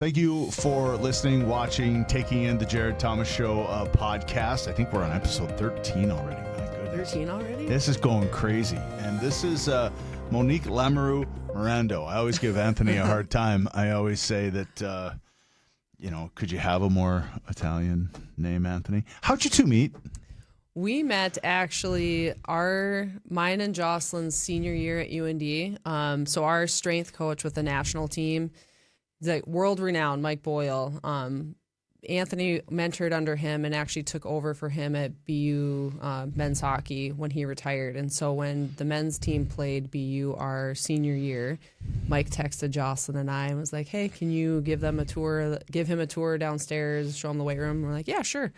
Thank you for listening, watching, taking in the Jarrod Thomas Show podcast. I think we're on episode 13 already. My goodness. 13 already? This is going crazy. And this is Monique Lamoureux-Morando. I always give Anthony a hard time. I always say that, could you have a more Italian name, Anthony? How'd you two meet? We met actually mine and Jocelyne's senior year at UND. So our strength coach with the national team, the world-renowned Mike Boyle, Anthony mentored under him and actually took over for him at BU men's hockey when he retired. And so when the men's team played BU our senior year, Mike texted Jocelyne and I and was like, hey, can you give him a tour downstairs, show him the weight room? We're like, yeah, sure.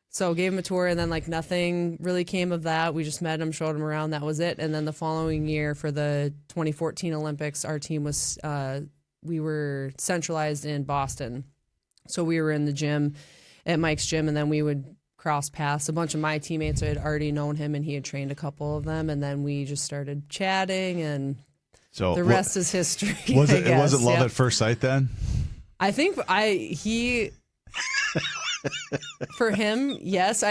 So gave him a tour, and then nothing really came of that. We just met him, showed him around. That was it. And then the following year for the 2014 Olympics, our team was we were centralized in Boston. So we were in the gym at Mike's gym, and then we would cross paths. A bunch of my teammates had already known him, and he had trained a couple of them. And then we just started chatting, and so the rest is history. It wasn't love at first sight then? I think for him, yes.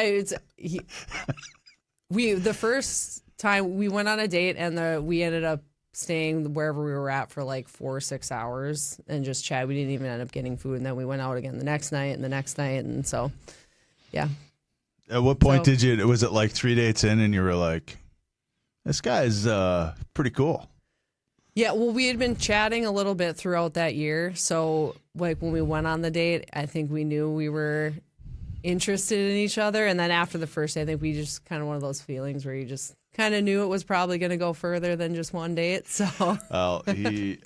The first time we went on a date, and we ended up staying wherever we were at for 4 or 6 hours and just chat. We didn't even end up getting food, and then we went out again the next night, and so, yeah. At what point was it 3 dates in and you were like, this guy's pretty cool? Yeah, well, we had been chatting a little bit throughout that year, so when we went on the date, I think we knew we were interested in each other, and then after the first day, I think we just kind of one of those feelings where you just kind of knew it was probably going to go further than just one date. So, well, he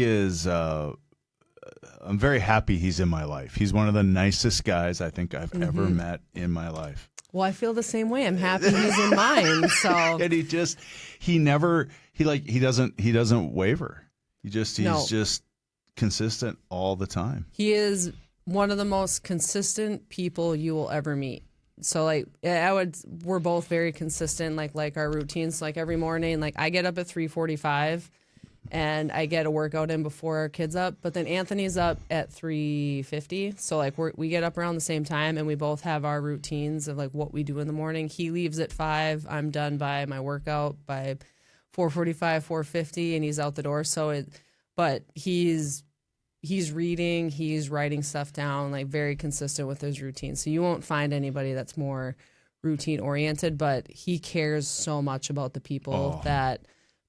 is. I'm very happy he's in my life. He's one of the nicest guys I think I've ever met in my life. Well, I feel the same way. I'm happy he's in mine. So, and he doesn't waver. He's just consistent all the time. He is one of the most consistent people you will ever meet. So we're both very consistent, like our routines. Every morning, I get up at 3:45, and I get a workout in before our kids up. But then Anthony's up at 3:50, so we get up around the same time, and we both have our routines of what we do in the morning. He leaves at 5. I'm done by my workout by 4:45, 4:50, and he's out the door. But he's reading, he's writing stuff down, very consistent with his routine. So you won't find anybody that's more routine oriented, but he cares so much about the people that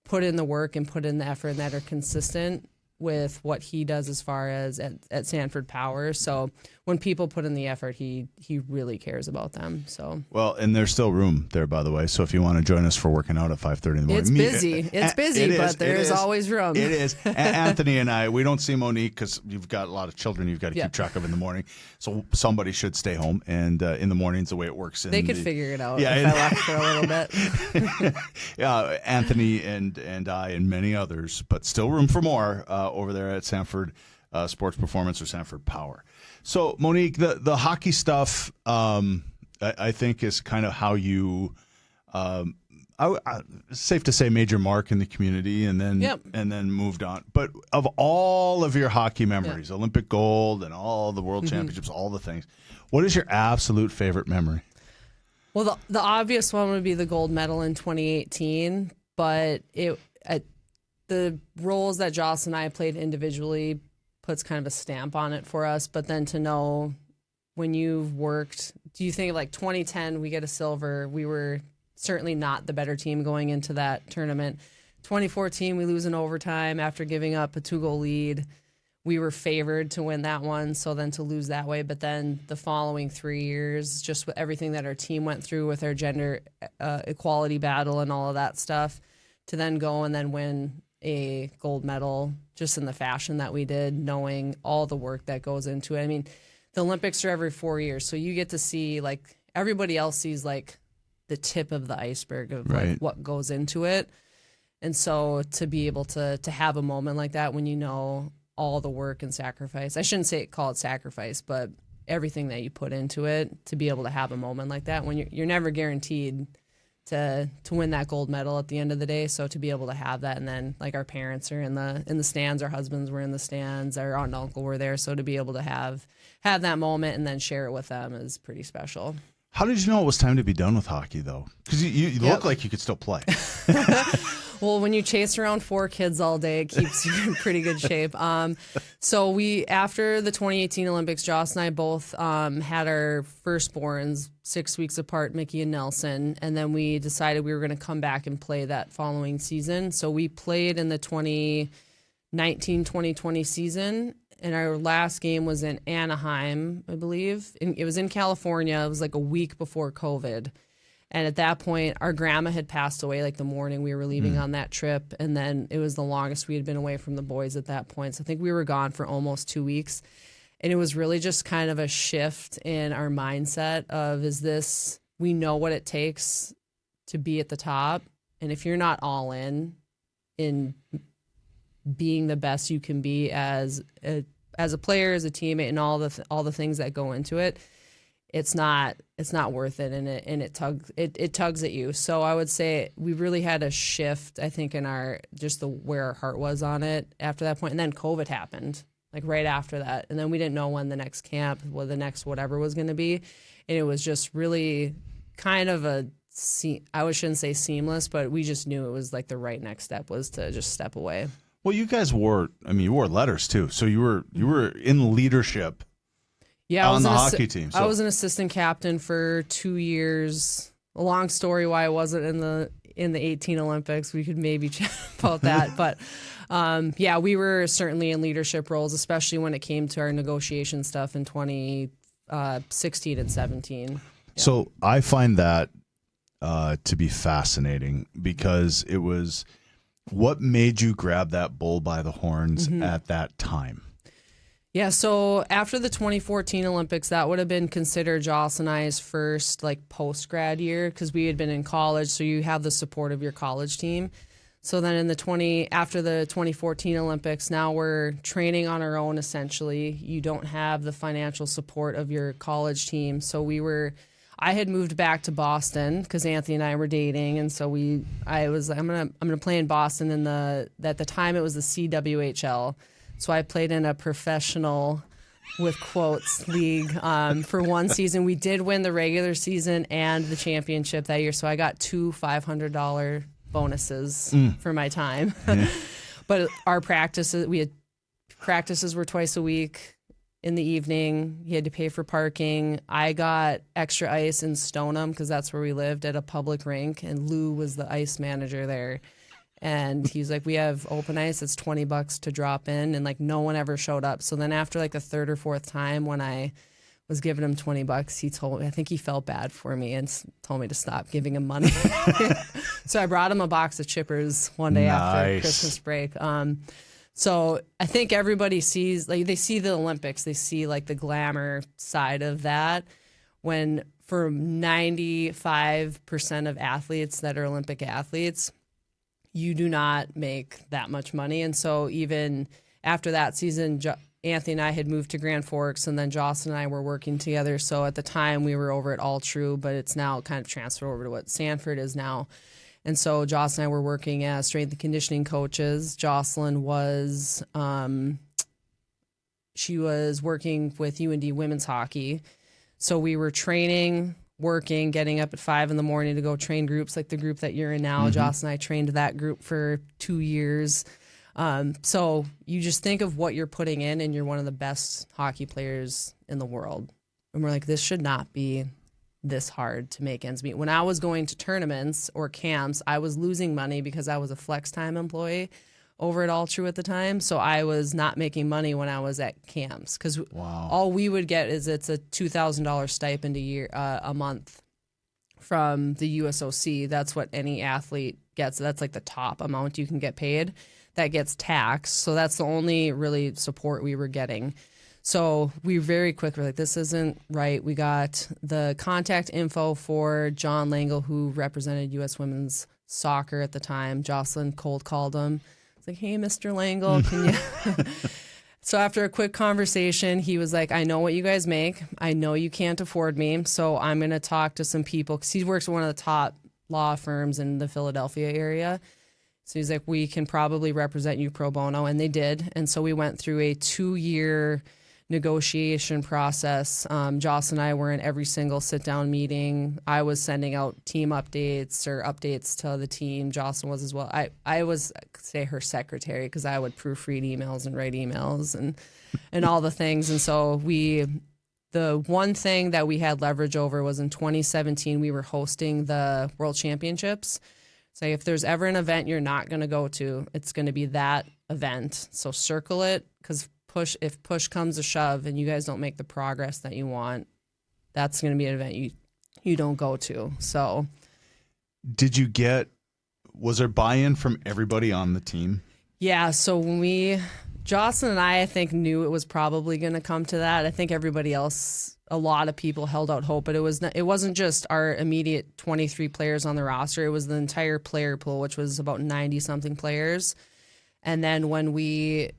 put in the work and put in the effort and that are consistent with what he does as far as at Sanford Power. So when people put in the effort, he really cares about them. So well, and there's still room there, by the way. So if you want to join us for working out at 5:30 in the morning, it's busy, but there is always room. It is. Anthony and I, we don't see Monique because you've got a lot of children you've got to keep track of in the morning. So somebody should stay home, and in the mornings, the way it works, they could figure it out if I left for a little bit. Yeah, Anthony and I and many others, but still room for more over there at Sanford Sports Performance or Sanford Power. So, Monique, the hockey stuff, I think, is kind of how you, safe to say, made your mark in the community, and then moved on. But of all of your hockey memories, Olympic gold and all the World Championships, all the things, what is your absolute favorite memory? Well, the obvious one would be the gold medal in 2018, but the roles that Joss and I played individually puts kind of a stamp on it for us. But then to know when you've worked, do you think 2010 we get a silver? We were certainly not the better team going into that tournament. 2014 we lose in overtime after giving up a 2-goal lead. We were favored to win that one, so then to lose that way. But then the following 3 years, just with everything that our team went through with our gender equality battle and all of that stuff, to then go and then win a gold medal just in the fashion that we did, knowing all the work that goes into it. I mean, the Olympics are every 4 years, so you get to see, everybody else sees, the tip of the iceberg of what goes into it. And so to be able to have a moment like that when you know all the work and sacrifice, I shouldn't call it sacrifice, but everything that you put into it, to be able to have a moment like that when you're never guaranteed to win that gold medal at the end of the day. So to be able to have that, and then like our parents are in the stands, our husbands were in the stands, our aunt and uncle were there. So to be able to have that moment and then share it with them is pretty special. How did you know it was time to be done with hockey, though? Because you look like you could still play. Well, when you chase around 4 kids all day, it keeps you in pretty good shape. So after the 2018 Olympics, Joss and I both had our firstborns 6 weeks apart, Mickey and Nelson, and then we decided we were going to come back and play that following season. So we played in the 2019-2020 season, and our last game was in Anaheim, I believe. It was in California. It was like a week before COVID. And at that point, our grandma had passed away like the morning we were leaving on that trip. And then it was the longest we had been away from the boys at that point. So I think we were gone for almost 2 weeks. And it was really just kind of a shift in our mindset of, we know what it takes to be at the top. And if you're not all in being the best you can be as a player, as a teammate, and all the things that go into it, it's not worth it, and it tugs at you. So I would say we really had a shift, I think, in where our heart was on it after that point. And then COVID happened, like right after that, and then we didn't know when the next camp, the next whatever was going to be, and it was just really kind of I shouldn't say seamless, but we just knew it was like the right next step was to just step away. Well, you guys wore letters too, so you were in leadership. Yeah, on the hockey team. So. I was an assistant captain for 2 years. A long story why I wasn't in the 18 Olympics. We could maybe chat about that. But we were certainly in leadership roles, especially when it came to our negotiation stuff in 2016 and 17. Yeah. So I find that to be fascinating, because it was what made you grab that bull by the horns at that time. Yeah, so after the 2014 Olympics, that would have been considered Joss and I's first post-grad year, because we had been in college, so you have the support of your college team. So then after the 2014 Olympics, now we're training on our own essentially. You don't have the financial support of your college team. So I had moved back to Boston because Anthony and I were dating, and so I was like, I'm gonna play in Boston at the time it was the CWHL. So I played in a professional, with quotes, league for one season. We did win the regular season and the championship that year. So I got 2 $500 bonuses for my time. Yeah. But practices were twice a week in the evening. You had to pay for parking. I got extra ice in Stoneham because that's where we lived, at a public rink. And Lou was the ice manager there. And he's like, we have open ice. It's $20 to drop in. And no one ever showed up. So then after the third or fourth time when I was giving him $20, he told me, I think he felt bad for me and told me to stop giving him money. So I brought him a box of chippers one day after Christmas break. So I think everybody sees, they see the Olympics, they see the glamour side of that, when for 95% of athletes that are Olympic athletes, you do not make that much money. And so even after that season, Anthony and I had moved to Grand Forks, and then Joss and I were working together. So at the time we were over at All True, but it's now kind of transferred over to what Sanford is now. And so Joss and I were working as strength and conditioning coaches. Jocelyne was, she was working with UND women's hockey. So we were training, working, getting up at 5 a.m. to go train groups like the group that you're in now. Joss and I trained that group for 2 years. So you just think of what you're putting in, and you're one of the best hockey players in the world. And we're like, this should not be this hard to make ends meet. When I was going to tournaments or camps, I was losing money because I was a flex time employee over at All True at the time. So I was not making money when I was at camps, because all we would get is it's a $2,000 stipend a month from the USOC. That's what any athlete gets. That's the top amount you can get paid. That gets taxed. So that's the only really support we were getting. So we very quickly were like, this isn't right. We got the contact info for John Langle, who represented U.S. Women's Soccer at the time. Jocelyne cold called him. It's like, hey, Mr. Langle, can you? So after a quick conversation, he was like, I know what you guys make. I know you can't afford me. So I'm going to talk to some people, because he works with one of the top law firms in the Philadelphia area. So he's like, we can probably represent you pro bono. And they did. And so we went through a 2-year negotiation process. Jocelyn and I were in every single sit-down meeting. I was sending out team updates or updates to the team. Jocelyn was as well. I was, say, her secretary because I would proofread emails and write emails and all the things. And so the one thing that we had leverage over was in 2017, we were hosting the World Championships. So if there's ever an event you're not going to go to, it's going to be that event. So circle it, because if push comes to shove and you guys don't make the progress that you want, that's going to be an event you don't go to. So was there buy-in from everybody on the team? Yeah. So when Jocelyne and I think, knew it was probably going to come to that. I think everybody else, a lot of people held out hope, but it wasn't just our immediate 23 players on the roster. It was the entire player pool, which was about 90-something players. And then when we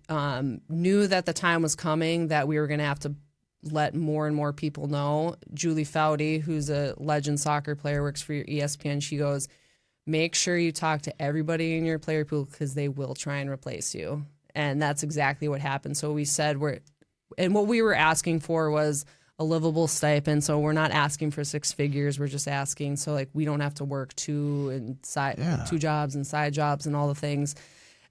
knew that the time was coming that we were going to have to let more and more people know, Julie Foudy, who's a legend soccer player, works for ESPN, she goes, make sure you talk to everybody in your player pool because they will try and replace you. And that's exactly what happened. So we said and what we were asking for was a livable stipend. So we're not asking for 6 figures. We're just asking so like we don't have to work 2 jobs and side jobs and all the things.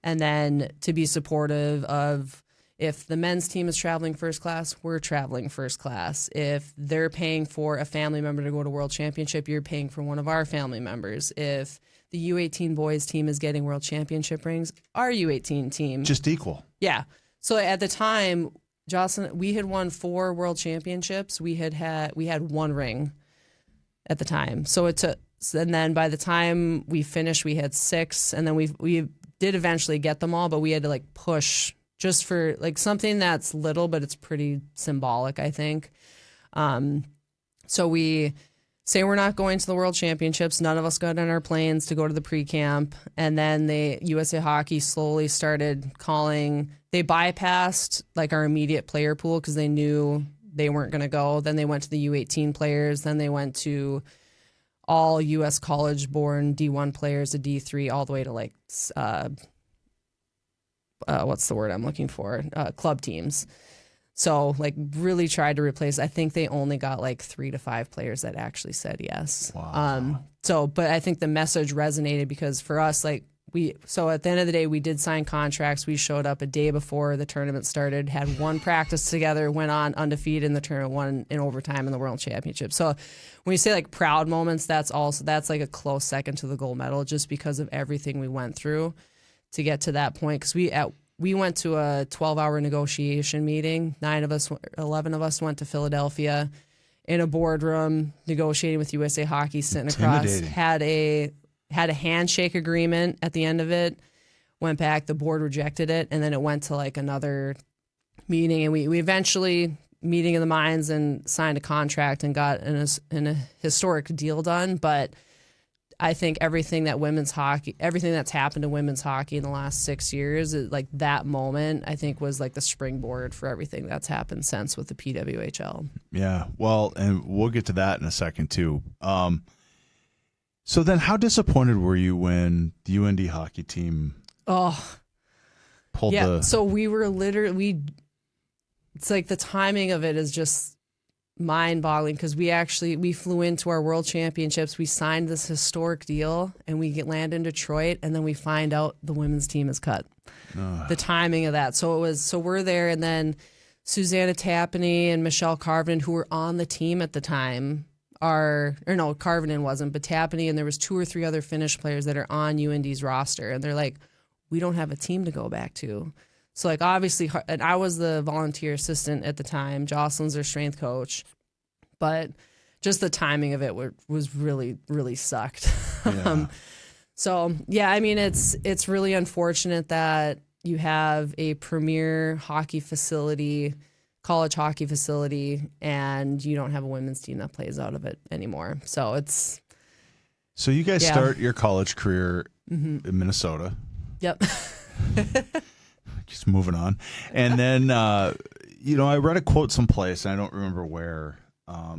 And then to be supportive of, if the men's team is traveling first class, we're traveling first class. If they're paying for a family member to go to World Championship, you're paying for one of our family members. If the U18 boys team is getting World Championship rings, our U18 team. Just equal. Yeah. So at the time, Jocelyn, we had won 4 World Championships. We had 1 ring at the time. And then by the time we finished, we had 6. And then we did eventually get them all, but we had to like push just for like something that's little, but it's pretty symbolic, I think. So we say we're not going to the World Championships. None of us got on our planes to go to the pre-camp. And then USA Hockey slowly started calling. They bypassed like our immediate player pool because they knew they weren't going to go. Then they went to the U18 players. Then they went to all U.S. college-born D1 players, a D3, all the way to like, what's the word I'm looking for? Club teams. So like really tried to replace. I think they only got like 3 to 5 players that actually said yes. Wow. But I think the message resonated because for us, like so at the end of the day, we did sign contracts. We showed up a day before the tournament started, had 1 practice together, went on undefeated in the tournament, won in overtime in the World Championship. So when you say like proud moments, that's like a close second to the gold medal just because of everything we went through to get to that point. Because we went to a 12-hour negotiation meeting. 11 of us went to Philadelphia in a boardroom negotiating with USA Hockey, sitting across, had a handshake agreement at the end of it, went back, the board rejected it, and then it went to like another meeting, and we eventually meeting of the minds and signed a contract and got a historic deal done. But I think everything that's happened to women's hockey in the last 6 years, like that moment, I think was like the springboard for everything that's happened since with the PWHL. Yeah, well, and we'll get to that in a second too. So then how disappointed were you when the UND hockey team pulled so we were it's like the timing of it is just mind-boggling because we flew into our World Championships, we signed this historic deal, and we land in Detroit, and then we find out the women's team is cut. The timing of that. So we're there, and then Susanna Tapany and Michelle Carvinen, who were on the team at the time, Carvinen wasn't, but Tapany, and there was 2 or 3 other Finnish players that are on UND's roster, and they're like, we don't have a team to go back to. So like obviously, and I was the volunteer assistant at the time, Jocelyne's their strength coach, but just the timing of it was really, really sucked. Yeah. So yeah, I mean, it's really unfortunate that you have a premier hockey facility, college hockey facility, and you don't have a women's team that plays out of it anymore. So So you guys start your college career in Minnesota. Yep. Just moving on. And then, I read a quote someplace, and I don't remember where.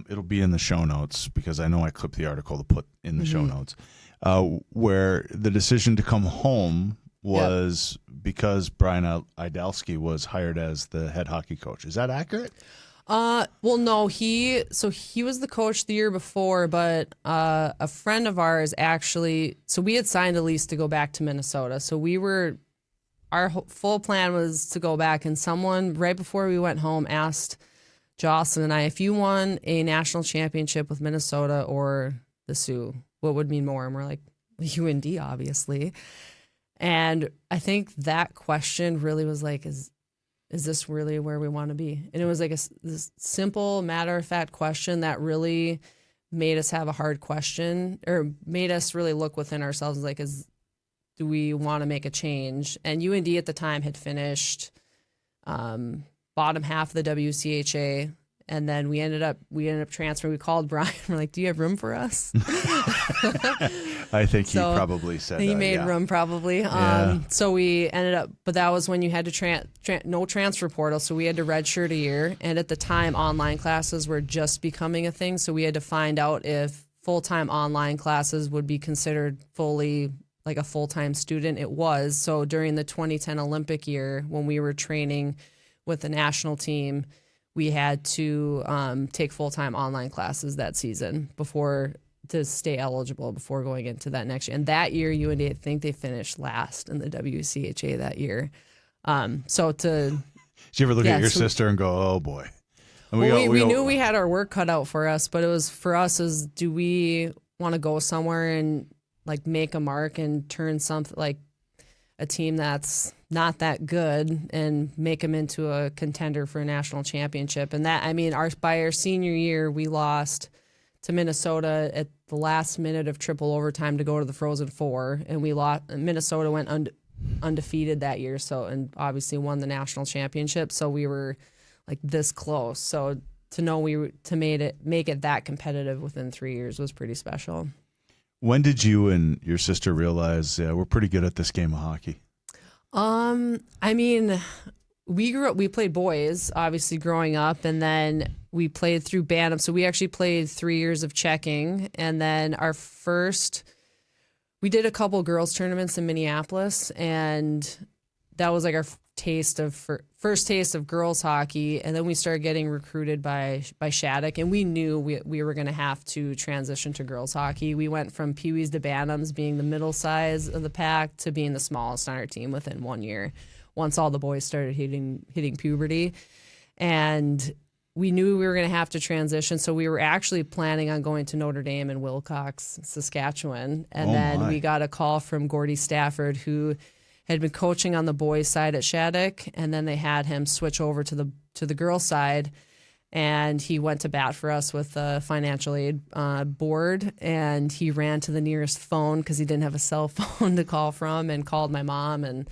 It'll be in the show notes because I know I clipped the article to put in the show notes. where the decision to come home was because Brian Idalski was hired as the head hockey coach. Is that accurate? Well, no, he was the coach the year before, but a friend of ours actually, so we had signed a lease to go back to Minnesota. So our full plan was to go back, and someone right before we went home asked Jocelyne and I, if you won a national championship with Minnesota or the Sioux, what would mean more? And we're like, UND, obviously. And I think that question really was like, is this really where we want to be? And it was like this simple, matter-of-fact question that really made us have a hard question, or made us really look within ourselves, like, do we want to make a change? And UND at the time had finished bottom half of the WCHA, and then we ended up transferring. We called Brian. We're like, "Do you have room for us?" I think he probably said he that, made room probably. So we ended up, but that was when you had to no transfer portal, so we had to redshirt a year. And at the time, online classes were just becoming a thing, so we had to find out if full-time online classes would be considered fully like a full-time student. It was. So during the 2010 Olympic year, when we were training with the national team, we had to take full-time online classes that season to stay eligible before going into that next year. And that year, UND, I think they finished last in the WCHA that year. Did you ever look at your sister and go, "Oh boy"? And we knew we had our work cut out for us, but it was for us is, do we want to go somewhere and like make a mark and turn something like a team that's not that good and make them into a contender for a national championship? And that, I mean, by our senior year, we lost to Minnesota at the last minute of triple overtime to go to the Frozen Four, and we lost. Minnesota went undefeated that year, and obviously won the national championship. So we were like this close. So to know make it that competitive within 3 years was pretty special. When did you and your sister realize we're pretty good at this game of hockey? I mean, we played boys, obviously, growing up, and then we played through Bantam. So we actually played 3 years of checking, and then we did a couple girls tournaments in Minneapolis, and that was like our first taste of girls hockey. And then we started getting recruited by Shattuck, and we knew we were going to have to transition to girls hockey. We went from Pee-wees to Bantams, being the middle size of the pack, to being the smallest on our team within 1 year, once all the boys started hitting puberty. And we knew we were going to have to transition, so we were actually planning on going to Notre Dame in Wilcox, Saskatchewan. And we got a call from Gordy Stafford, who had been coaching on the boys' side at Shattuck, and then they had him switch over to the girls' side, and he went to bat for us with a financial aid board, and he ran to the nearest phone because he didn't have a cell phone to call from, and called my mom, and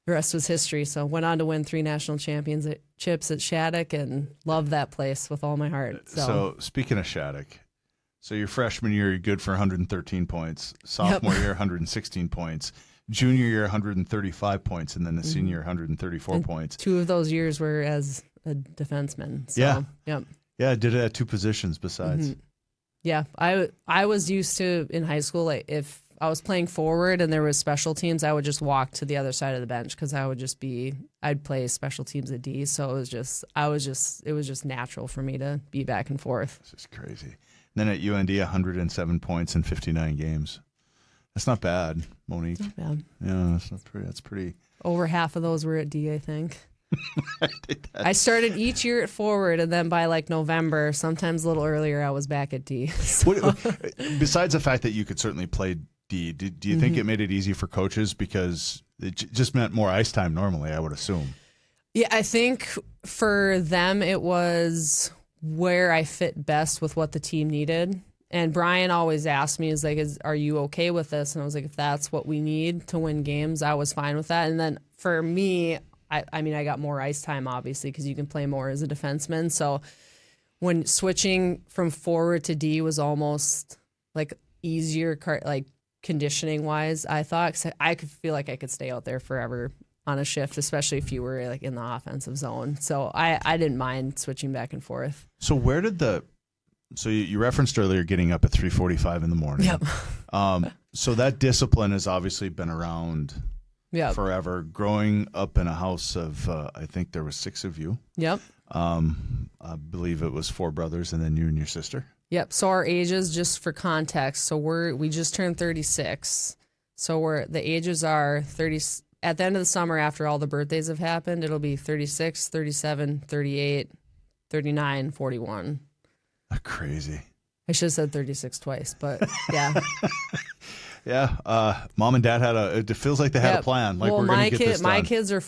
the rest was history. So went on to win 3 national championships at Shattuck, and loved that place with all my heart. So speaking of Shattuck, so your freshman year, you're good for 113 points. Sophomore year, 116 points. Junior year, 135 points, and then the senior, 134 points. 2 of those years were as a defenseman. So, yeah, I did it at 2 positions besides. Mm-hmm. Yeah, I was used to in high school, like if I was playing forward and there was special teams, I would just walk to the other side of the bench because I'd play special teams at D. So it was just natural for me to be back and forth. This is crazy. And then at UND, 107 points in 59 games. That's not bad, Monique. Not bad. Yeah, that's pretty. Over half of those were at D, I think. I started each year at forward, and then by like November, sometimes a little earlier, I was back at D. So. Besides the fact that you could certainly play D, do you think it made it easy for coaches because it just meant more ice time normally, I would assume? Yeah, I think for them it was where I fit best with what the team needed. And Brian always asked me, are you okay with this? And I was like, if that's what we need to win games, I was fine with that. And then for me, I got more ice time, obviously, because you can play more as a defenseman. So when switching from forward to D was almost like easier, like conditioning wise, I thought, 'cause I could feel like I could stay out there forever on a shift, especially if you were like in the offensive zone. So I didn't mind switching back and forth. So where did So you referenced earlier getting up at 3:45 in the morning. Yep. So that discipline has obviously been around forever. Growing up in a house of, I think there was 6 of you. Yep. I believe it was 4 brothers and then you and your sister. Yep. So our ages, just for context, so we just turned 36. So the ages are 30 at the end of the summer after all the birthdays have happened. It'll be 36, 37, 38, 39, 41. Crazy. I should have said 36 twice, but yeah. Yeah. Mom and dad it feels like they had a plan. Like, we're going to get this done. My kids are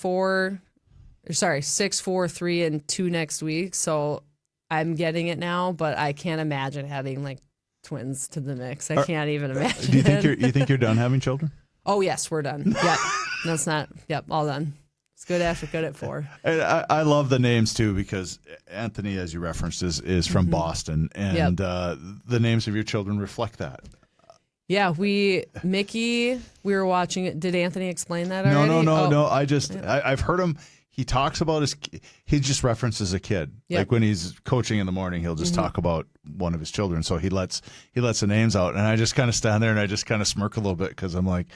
6, 4, 3, and 2 next week. So I'm getting it now, but I can't imagine adding like twins to the mix. I can't even imagine. Do you think you're done having children? Oh yes, we're done. Yep. That's not. Yep. All done. It's good after good at 4. And I love the names too, because Anthony, as you referenced, is from Boston, and the names of your children reflect that. Yeah, Mickey, we were watching it. Did Anthony explain that already? No. I've heard him. He talks about he just references a kid. Yep. Like when he's coaching in the morning, he'll just talk about one of his children. So he lets the names out, and I just kind of stand there and I just kind of smirk a little bit, because I'm like,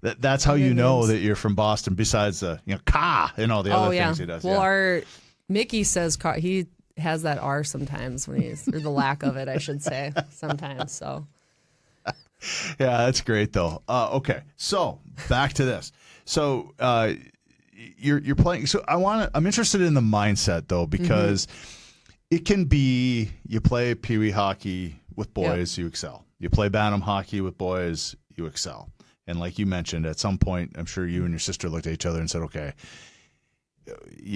that's how you know that you're from Boston. Besides the Ka and all the other things he does. Well, our Mickey says he has that R sometimes when or the lack of it, I should say, sometimes. So. Yeah, that's great though. Okay, so back to this. So you're playing. So I'm interested in the mindset though, because it can be you play Pee Wee hockey with boys, you excel. You play Bantam hockey with boys, you excel. And like you mentioned, at some point, I'm sure you and your sister looked at each other and said, "Okay,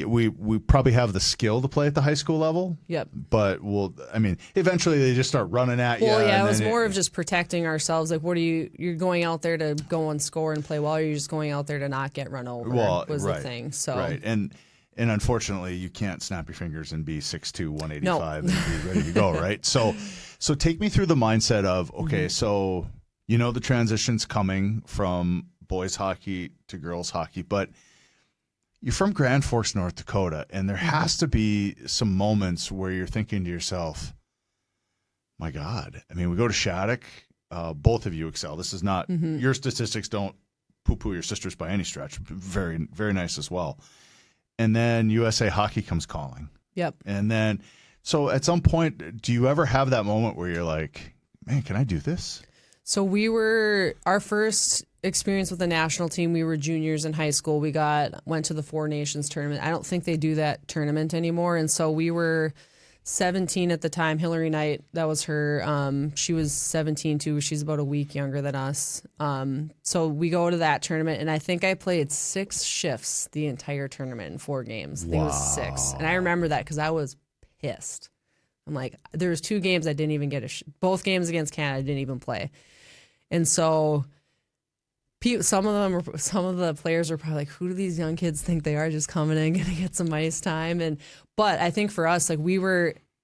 we probably have the skill to play at the high school level." Yep. But eventually they just start running at you. Well, yeah, it was more of just protecting ourselves. Like, you're going out there to go and score and play well, or you're just going out there to not get run over. The thing. So right, and unfortunately, you can't snap your fingers and be 6'2", 185 and be ready to go. Right. So take me through the mindset of, okay, so the transition's coming from boys hockey to girls hockey, but you're from Grand Forks, North Dakota, and there has to be some moments where you're thinking to yourself, my God, we go to Shattuck, both of you excel. This is not, your statistics don't poo-poo your sisters by any stretch. Very, very nice as well. And then USA Hockey comes calling. Yep. And then, so at some point, do you ever have that moment where you're like, man, can I do this? So our first experience with the national team, we were juniors in high school. We went to the 4 Nations tournament. I don't think they do that tournament anymore. And so we were 17 at the time. Hillary Knight, that was her. She was 17 too. She's about a week younger than us. So we go to that tournament, and I think I played 6 shifts the entire tournament in 4 games. I think it was 6. And I remember that because I was pissed. I'm like, there was 2 games I didn't even get both games against Canada I didn't even play. And so some of the players were probably like, who do these young kids think they are, just coming in, going to get some ice time? But I think for us, like,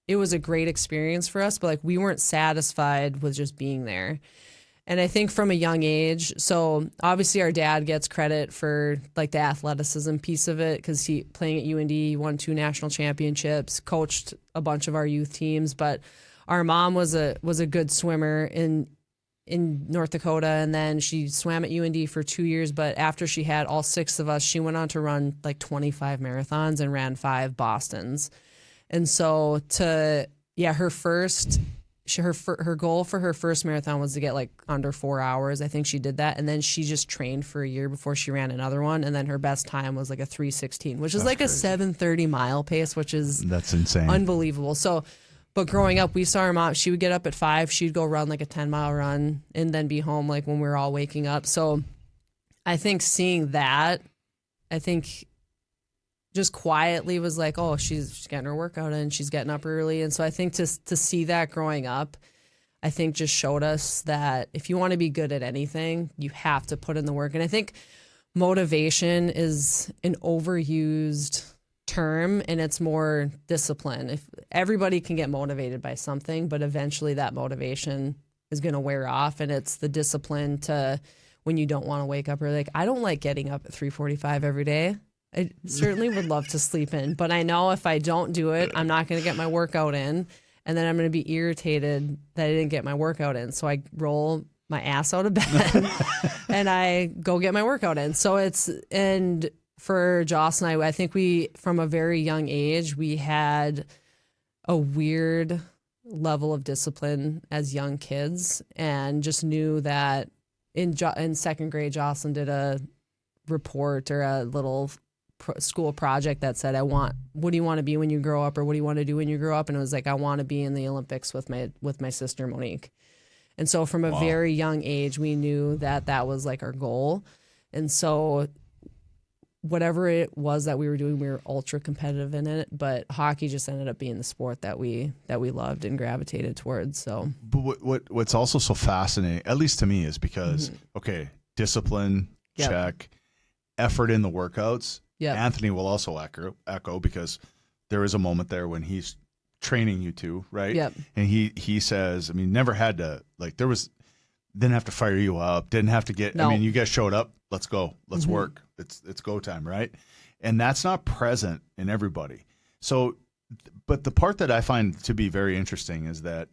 it was a great experience for us, but like, we weren't satisfied with just being there. And I think from a young age, so obviously our dad gets credit for like the athleticism piece of it, because he playing at UND, he won 2 national championships, coached a bunch of our youth teams. But our mom was a good swimmer in North Dakota, and then she swam at UND for 2 years. But after she had all 6 of us, she went on to run like 25 marathons and ran 5 Bostons. And so her goal for her first marathon was to get like under 4 hours. I think she did that. And then she just trained for a year before she ran another one. And then her best time was like a 3:16, which is like a 7:30 mile pace, that's insane. Unbelievable. So, but growing up, we saw her mom, she would get up at 5, she'd go run like a 10-mile run and then be home like when we were all waking up. So I think seeing that, just quietly was like, oh, she's getting her workout in, she's getting up early. And so I think to see that growing up, I think just showed us that if you want to be good at anything, you have to put in the work. And I think motivation is an overused term, and it's more discipline. If everybody can get motivated by something, but eventually that motivation is going to wear off, and it's the discipline to when you don't want to wake up early. Like, I don't like getting up at 3:45 every day. I certainly would love to sleep in, but I know if I don't do it, I'm not going to get my workout in, and then I'm going to be irritated that I didn't get my workout in. So I roll my ass out of bed and I go get my workout in. So and for Joss and I think we, from a very young age, we had a weird level of discipline as young kids, and just knew that in second grade, Jocelyne did a report or a little school project that said, what do you want to be when you grow up, or what do you want to do when you grow up? And it was like, I want to be in the Olympics with my sister Monique. And so from a very young age, we knew that that was like our goal. And so whatever it was that we were doing, we were ultra competitive in it, but hockey just ended up being the sport that we loved and gravitated towards. So, but what's also so fascinating, at least to me, is because okay, discipline, check, effort in the workouts. Yeah, Anthony will also echo because there is a moment there when he's training you two, right? Yep. And he says, I mean, never had to, like, didn't have to fire you up, didn't have to get. No. I mean, you guys showed up. Let's go. Let's work. It's go time, right? And that's not present in everybody. So, but the part that I find to be very interesting is that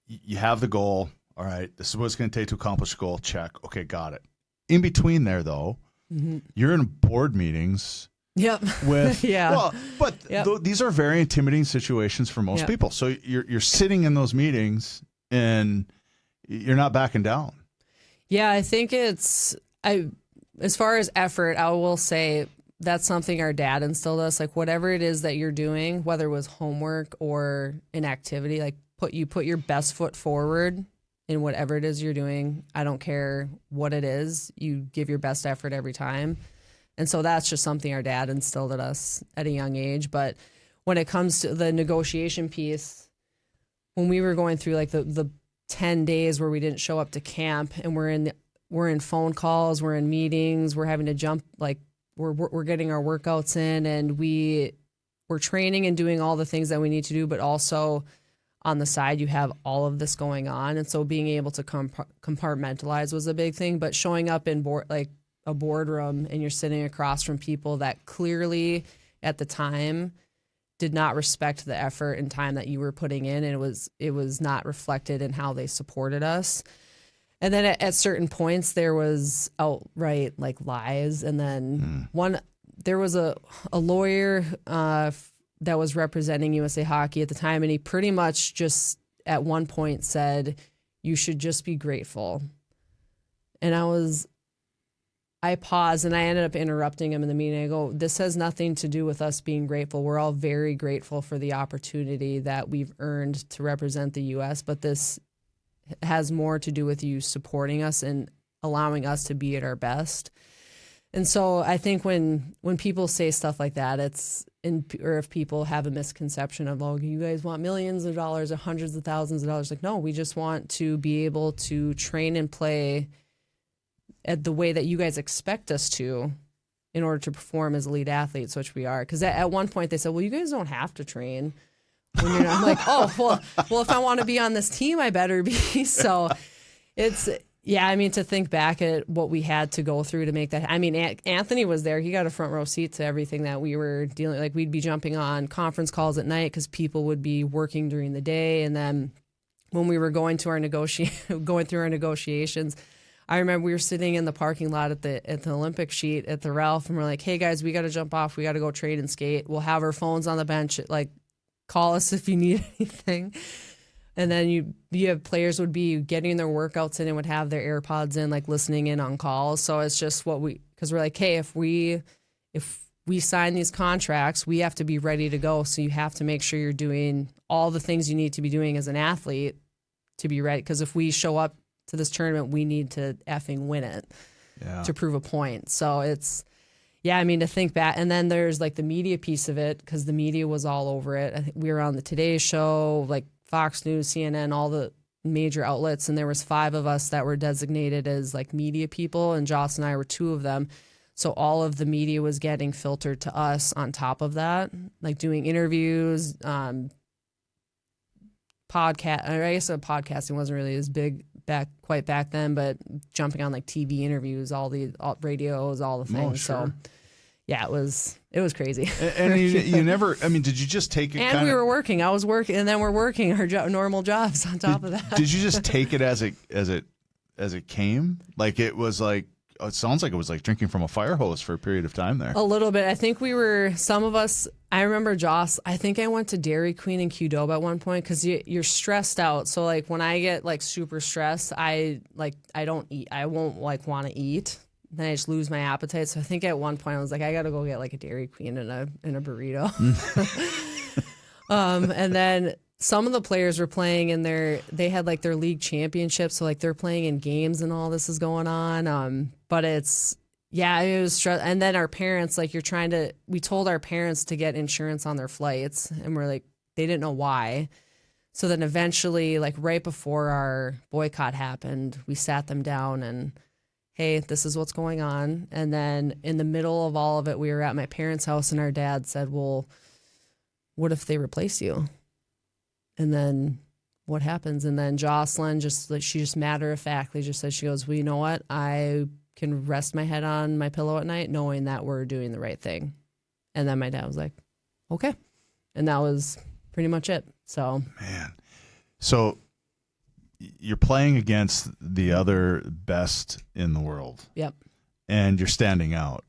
you have the goal. All right, this is what it's going to take to accomplish the goal. Check. Okay, got it. In between there, though, you're in board meetings. Yep. With these are very intimidating situations for most people. So you're sitting in those meetings and you're not backing down. Yeah, I think as far as effort, I will say that's something our dad instilled us. Like, whatever it is that you're doing, whether it was homework or an activity, like you put your best foot forward in whatever it is you're doing. I don't care what it is. You give your best effort every time. And so that's just something our dad instilled at us at a young age. But when it comes to the negotiation piece, when we were going through like the 10 days where we didn't show up to camp, and we're in phone calls, we're in meetings, we're having to jump, like we're getting our workouts in, and we're training and doing all the things that we need to do, but also on the side you have all of this going on. And so being able to compartmentalize was a big thing. But showing up in a boardroom and you're sitting across from people that clearly at the time did not respect the effort and time that you were putting in, and it was not reflected in how they supported us. And then at certain points there was outright like lies. And then there was a lawyer that was representing USA Hockey at the time, and he pretty much just at one point said, "You should just be grateful." And I paused and I ended up interrupting him in the meeting. I go, "This has nothing to do with us being grateful. We're all very grateful for the opportunity that we've earned to represent the U.S., but this has more to do with you supporting us and allowing us to be at our best." And so I think when people say stuff like that, or if people have a misconception of, "Oh, you guys want millions of dollars or hundreds of thousands of dollars," like, no, we just want to be able to train and play at the way that you guys expect us to in order to perform as elite athletes, which we are. Because at one point they said, "Well, you guys don't have to train." When you're not, I'm like, "Oh, well, if I want to be on this team, I better be." So I mean, to think back at what we had to go through to make that. I mean, Anthony was there. He got a front row seat to everything that we were dealing. Like, we'd be jumping on conference calls at night because people would be working during the day. And then when we were going through our negotiations, I remember we were sitting in the parking lot at the Olympic sheet at the Ralph, and we're like, "Hey guys, we got to jump off. We got to go train and skate. We'll have our phones on the bench. Like, call us if you need anything." And then you have players would be getting their workouts in and would have their AirPods in, like listening in on calls. So it's just because we're like, hey, if we sign these contracts, we have to be ready to go. So you have to make sure you're doing all the things you need to be doing as an athlete to be ready. Because if we show up to this tournament, we need to effing win it to prove a point. So I mean, to think back. And then there's like the media piece of it, because the media was all over it. I think we were on the Today Show, like Fox News, CNN, all the major outlets, and there was 5 of us that were designated as like media people, and Joss and I were 2 of them. So all of the media was getting filtered to us on top of that, like doing interviews, podcasting. I guess podcasting wasn't really as big quite back then, but jumping on like TV interviews, all radios, all the things. Oh, sure. So yeah, it was It was crazy. And you never, I mean, did you just take it? And we were working. I was working, and then we're working our normal jobs on top of that. Did you just take it as it came? Like it was like, it sounds like it was like drinking from a fire hose for a period of time there. A little bit. I think some of us, I remember Joss, I think I went to Dairy Queen and Qdoba at one point because you're stressed out. So like when I get like super stressed, I don't eat. I won't like want to eat. Then I just lose my appetite. So I think at one point I was like, I got to go get like a Dairy Queen and a burrito. And then some of the players were playing in they had like their league championships. So like they're playing in games and all this is going on. But it was stress. And then our parents, like we told our parents to get insurance on their flights, and we're like, they didn't know why. So then eventually, like right before our boycott happened, we sat them down and, hey, this is what's going on. And then in the middle of all of it, we were at my parents' house, and our dad said, well, what if they replace you? And then what happens? And then Jocelyne she just matter-of-factly just said, she goes, well, you know what? I can rest my head on my pillow at night knowing that we're doing the right thing. And then my dad was like, okay. And that was pretty much it. So, man. So you're playing against the other best in the world. Yep. And you're standing out.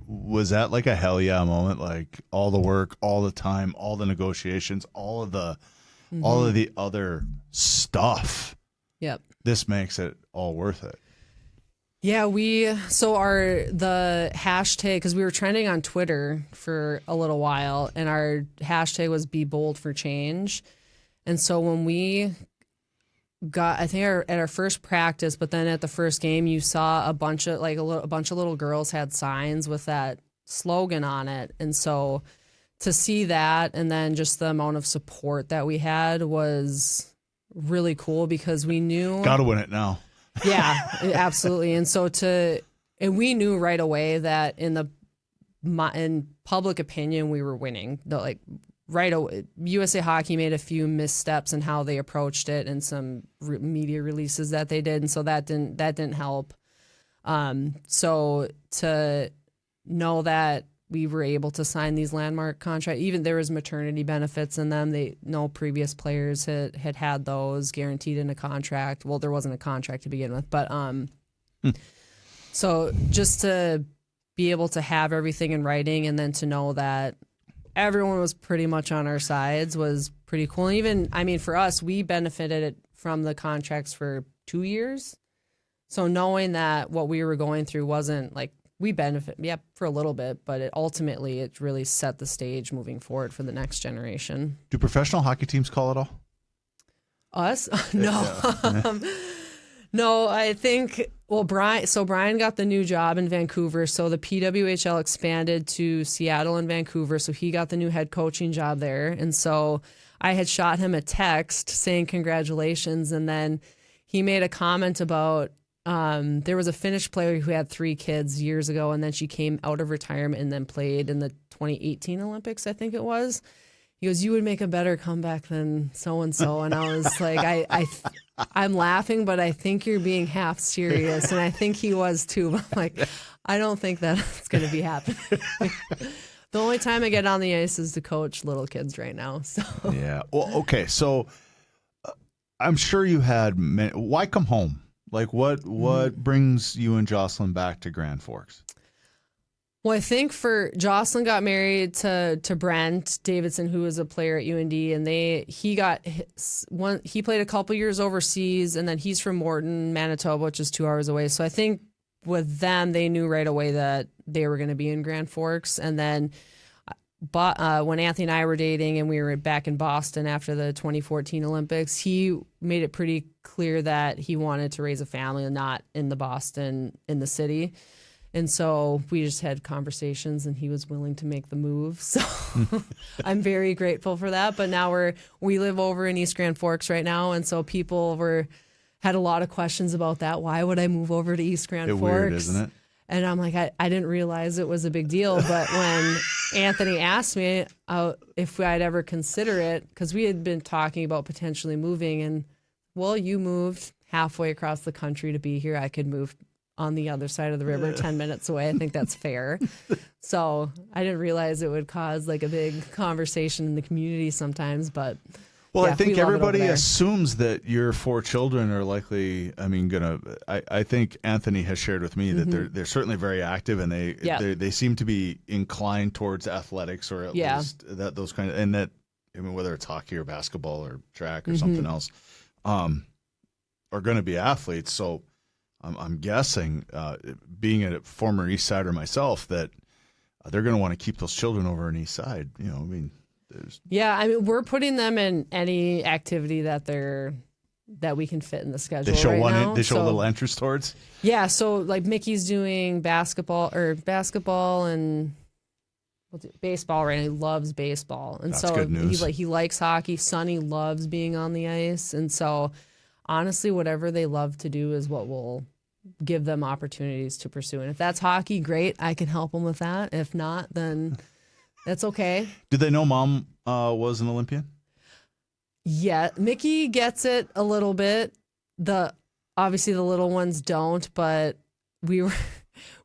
Was that like a hell yeah moment? Like all the work, all the time, all the negotiations, all of the other stuff. Yep. This makes it all worth it. Yeah, the hashtag, because we were trending on Twitter for a little while, and our hashtag was Be Bold for Change. And so when we got, I think at our first practice, but then at the first game, you saw a bunch of little girls had signs with that slogan on it. And so to see that, and then just the amount of support that we had was really cool, because we knew gotta win it now. Yeah, absolutely. And so we knew right away that in public opinion, we were winning. Right away, USA Hockey made a few missteps in how they approached it, and some media releases that they did, and so that didn't help. So to know that we were able to sign these landmark contracts, even there was maternity benefits in them. No previous players had those guaranteed in a contract. Well, there wasn't a contract to begin with, but so just to be able to have everything in writing, and then to know that everyone was pretty much on our sides was pretty cool. And even, I mean, for us, we benefited from the contracts for 2 years. So knowing that what we were going through wasn't like, we benefit, for a little bit, but ultimately it really set the stage moving forward for the next generation. Do professional hockey teams call it all? Us? No. Yeah. No, I think, Brian got the new job in Vancouver, so the PWHL expanded to Seattle and Vancouver, so he got the new head coaching job there. And so I had shot him a text saying congratulations, and then he made a comment about there was a Finnish player who had 3 kids years ago, and then she came out of retirement and then played in the 2018 Olympics, I think it was. He goes, you would make a better comeback than so-and-so. And I was like, I'm laughing, but I think you're being half serious. And I think he was too. But I'm like, I don't think that's going to be happening. The only time I get on the ice is to coach little kids right now. So yeah. Well, okay. So I'm sure you had why come home? Like what brings you and Jocelyne back to Grand Forks? Well, I think Jocelyne got married to Brent Davidson, who was a player at UND, and he played a couple years overseas, and then he's from Morton, Manitoba, which is 2 hours away. So I think with them, they knew right away that they were going to be in Grand Forks. And then when Anthony and I were dating and we were back in Boston after the 2014 Olympics, he made it pretty clear that he wanted to raise a family and not in the city. And so we just had conversations, and he was willing to make the move. So I'm very grateful for that. But now we live over in East Grand Forks right now, and so people had a lot of questions about that. Why would I move over to East Grand Forks? Weird, isn't it? And I'm like, I didn't realize it was a big deal. But when Anthony asked me if I'd ever consider it, because we had been talking about potentially moving, and you moved halfway across the country to be here. I could move on the other side of the river 10 minutes away. I think that's fair. So I didn't realize it would cause like a big conversation in the community sometimes, but well, yeah, I think we love it over everybody there. assumes that your 4 children are likely, I think Anthony has shared with me that they're certainly very active, and they seem to be inclined towards athletics, or at least those kind of, and that, I mean, whether it's hockey or basketball or track or something else, are going to be athletes. So I'm guessing, being a former East Sider myself, that they're going to want to keep those children over on East Side. You know, I mean, we're putting them in any activity that we can fit in the schedule. They show right now. They show a little interest towards. Yeah, so like Mickey's doing basketball and baseball right now. He loves baseball, and That's so good news. he likes hockey. Sonny loves being on the ice, and so honestly, whatever they love to do is what will give them opportunities to pursue. And if that's hockey, great, I can help them with that. If not, then that's okay. Did they know Mom was an Olympian? Yeah, Mickey gets it a little bit. Obviously the little ones don't, but we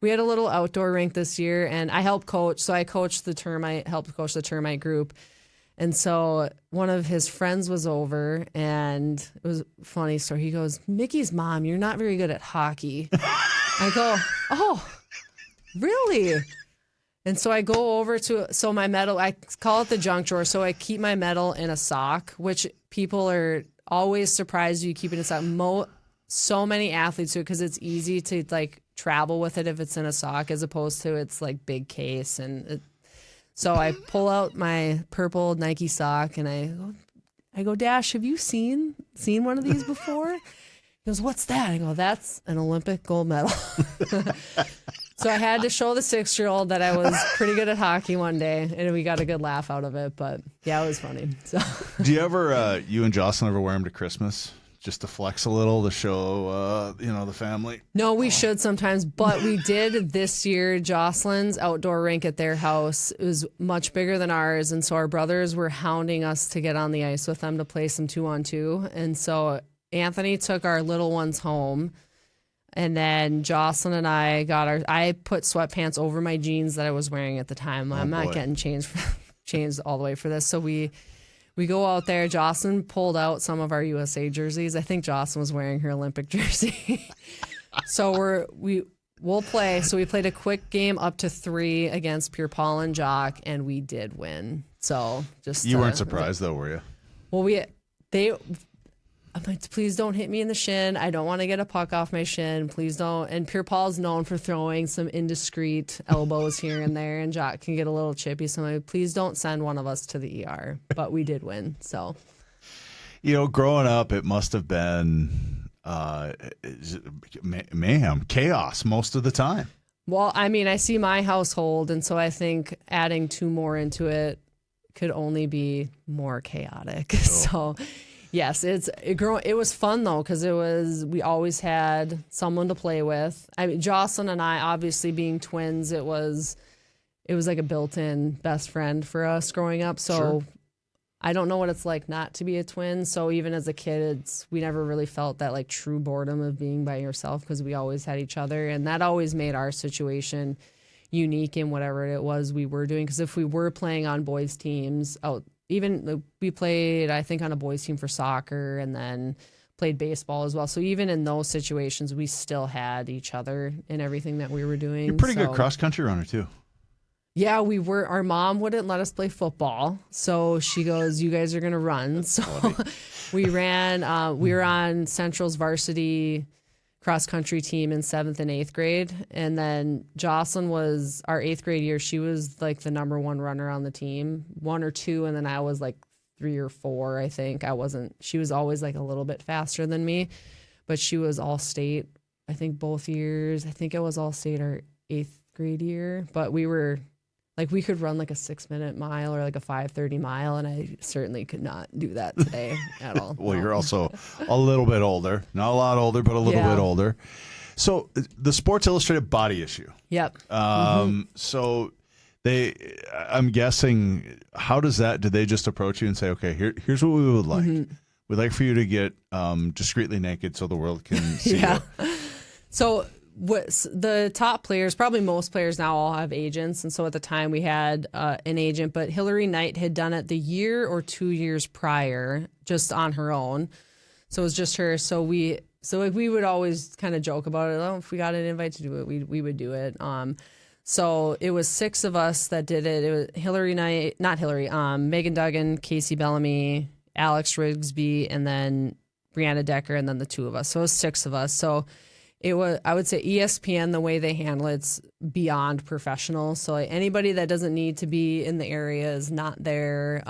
had a little outdoor rink this year, and I helped coach. So I helped coach the termite group. And so one of his friends was over, and it was a funny story. He goes, "Mickey's mom, you're not very good at hockey." I go, "Oh, really?" And so I go over to my medal, I call it the junk drawer. So I keep my medal in a sock, which people are always surprised you keep it in a sock. So many athletes do it because it's easy to like travel with it if it's in a sock, as opposed to it's like big case. So I pull out my purple Nike sock, and I go, "Dash, have you seen one of these before?" He goes, "What's that?" I go, "That's an Olympic gold medal." So I had to show the 6-year-old that I was pretty good at hockey one day, and we got a good laugh out of it. But yeah, it was funny. So, do you ever, you and Jocelyne, ever wear them to Christmas just to flex a little, to show, the family? No, we should sometimes, but we did this year. Jocelyne's outdoor rink at their house, it was much bigger than ours, and so our brothers were hounding us to get on the ice with them to play some 2-on-2. And so Anthony took our little ones home. And then Jocelyne and I put sweatpants over my jeans that I was wearing at the time. I'm not getting changed all the way for this. So we go out there. Jocelyne pulled out some of our USA jerseys. I think Jocelyne was wearing her Olympic jersey. So we'll play. So we played a quick game up to 3 against Pure Paul and Jock, and we did win. So you weren't surprised though, were you? Well, I'm like, "Please don't hit me in the shin. I don't want to get a puck off my shin. Please don't." And Pure Paul's known for throwing some indiscreet elbows here and there, and Jock can get a little chippy. So I'm like, "Please don't send one of us to the ER." But we did win. So, growing up, it must have been mayhem, chaos most of the time. Well, I mean, I see my household, and so I think adding 2 more into it could only be more chaotic. So. Yes, it was fun though, because we always had someone to play with. I mean, Jocelyne and I, obviously being twins, it was like a built-in best friend for us growing up. So Sure. I don't know what it's like not to be a twin. So even as a kid, we never really felt that like true boredom of being by yourself, because we always had each other, and that always made our situation unique in whatever it was we were doing. Because if we were playing on boys' teams even we played, I think, on a boys' team for soccer, and then played baseball as well. So even in those situations, we still had each other in everything that we were doing. You're a pretty good cross-country runner, too. Yeah, we were. Our mom wouldn't let us play football, so she goes, "You guys are going to run." So we ran. We were on Central's varsity cross-country team in 7th and 8th grade. And then Jocelyne was our 8th grade year. She was like the number 1 runner on the team, 1 or 2. And then I was like 3 or 4, I think. She was always like a little bit faster than me, but she was all state, I think, both years. I think I was all state our 8th grade year, but we could run like a 6-minute mile or like a 5:30 mile, and I certainly could not do that today at all. Well, you're also a little bit older. Not a lot older, but a little bit older. So the Sports Illustrated body issue. Yep. So I'm guessing, how does that, did they just approach you and say, "Okay, here's what we would like. We'd like for you to get discreetly naked so the world can see you"? So the top players, probably most players now all have agents. And so at the time we had an agent, but Hillary Knight had done it the year or 2 years prior just on her own. So it was just her. So we would always kind of joke about it. Oh, if we got an invite to do it, we would do it. So it was 6 of us that did it. It was Hillary Knight, not Hillary, Megan Duggan, Casey Bellamy, Alex Rigsby, and then Brianna Decker, and then the 2 of us. So it was 6 of us. So it was, I would say ESPN, the way they handle it's beyond professional. So like anybody that doesn't need to be in the area is not there.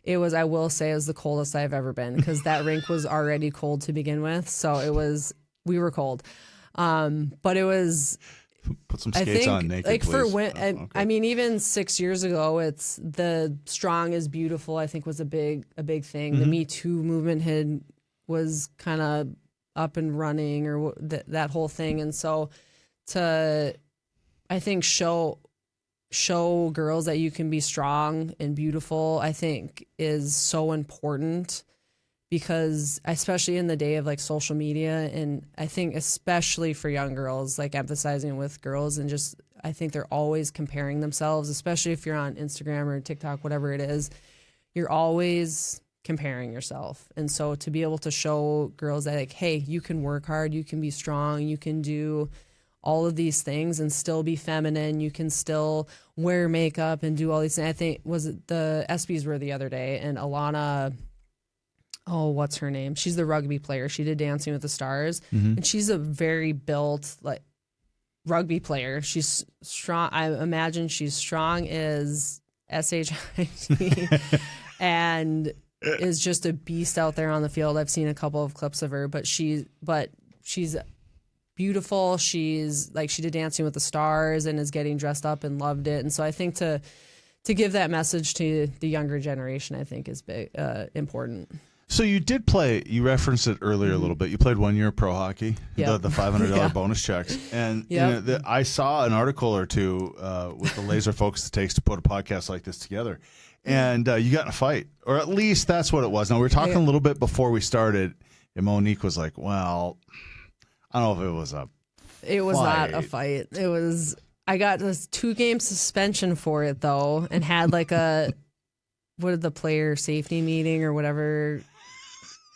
It was, I will say, it was the coldest I've ever been because that rink was already cold to begin with. So we were cold. But it was, put some skates on naked, like please. for okay. I mean, even 6 years ago, it's the strong is beautiful, I think was a big thing. The Me Too movement was kind of up and running, or that whole thing. And so to, I think, show girls that you can be strong and beautiful, I think is so important, because especially in the day of like social media, and I think especially for young girls, like emphasizing with girls, and just I think they're always comparing themselves, especially if you're on Instagram or TikTok, whatever it is, you're always comparing yourself. And so to be able to show girls that like, hey, you can work hard, you can be strong, you can do all of these things and still be feminine, you can still wear makeup and do all these things. I think was it the ESPYs were the other day, and Alana, oh, what's her name? She's the rugby player. She did Dancing with the Stars, and she's a very built like rugby player. She's strong. I imagine she's strong as SHIT and is just a beast out there on the field. I've seen a couple of clips of her, but she's beautiful. She's like, she did Dancing with the Stars and is getting dressed up and loved it. And so I think to give that message to the younger generation, I think is big, important. So you did play, you referenced it earlier a little bit. You played 1 year pro hockey, the $500 bonus checks. And you know, I saw an article or two with the laser focus it takes to put a podcast like this together. And you got in a fight, or at least that's what it was. Now, we were talking a little bit before we started, and Monique was like, well, I don't know if it was a It was fight. not a fight. It was, I got this 2-game suspension for it, though, and had like what did the player safety meeting or whatever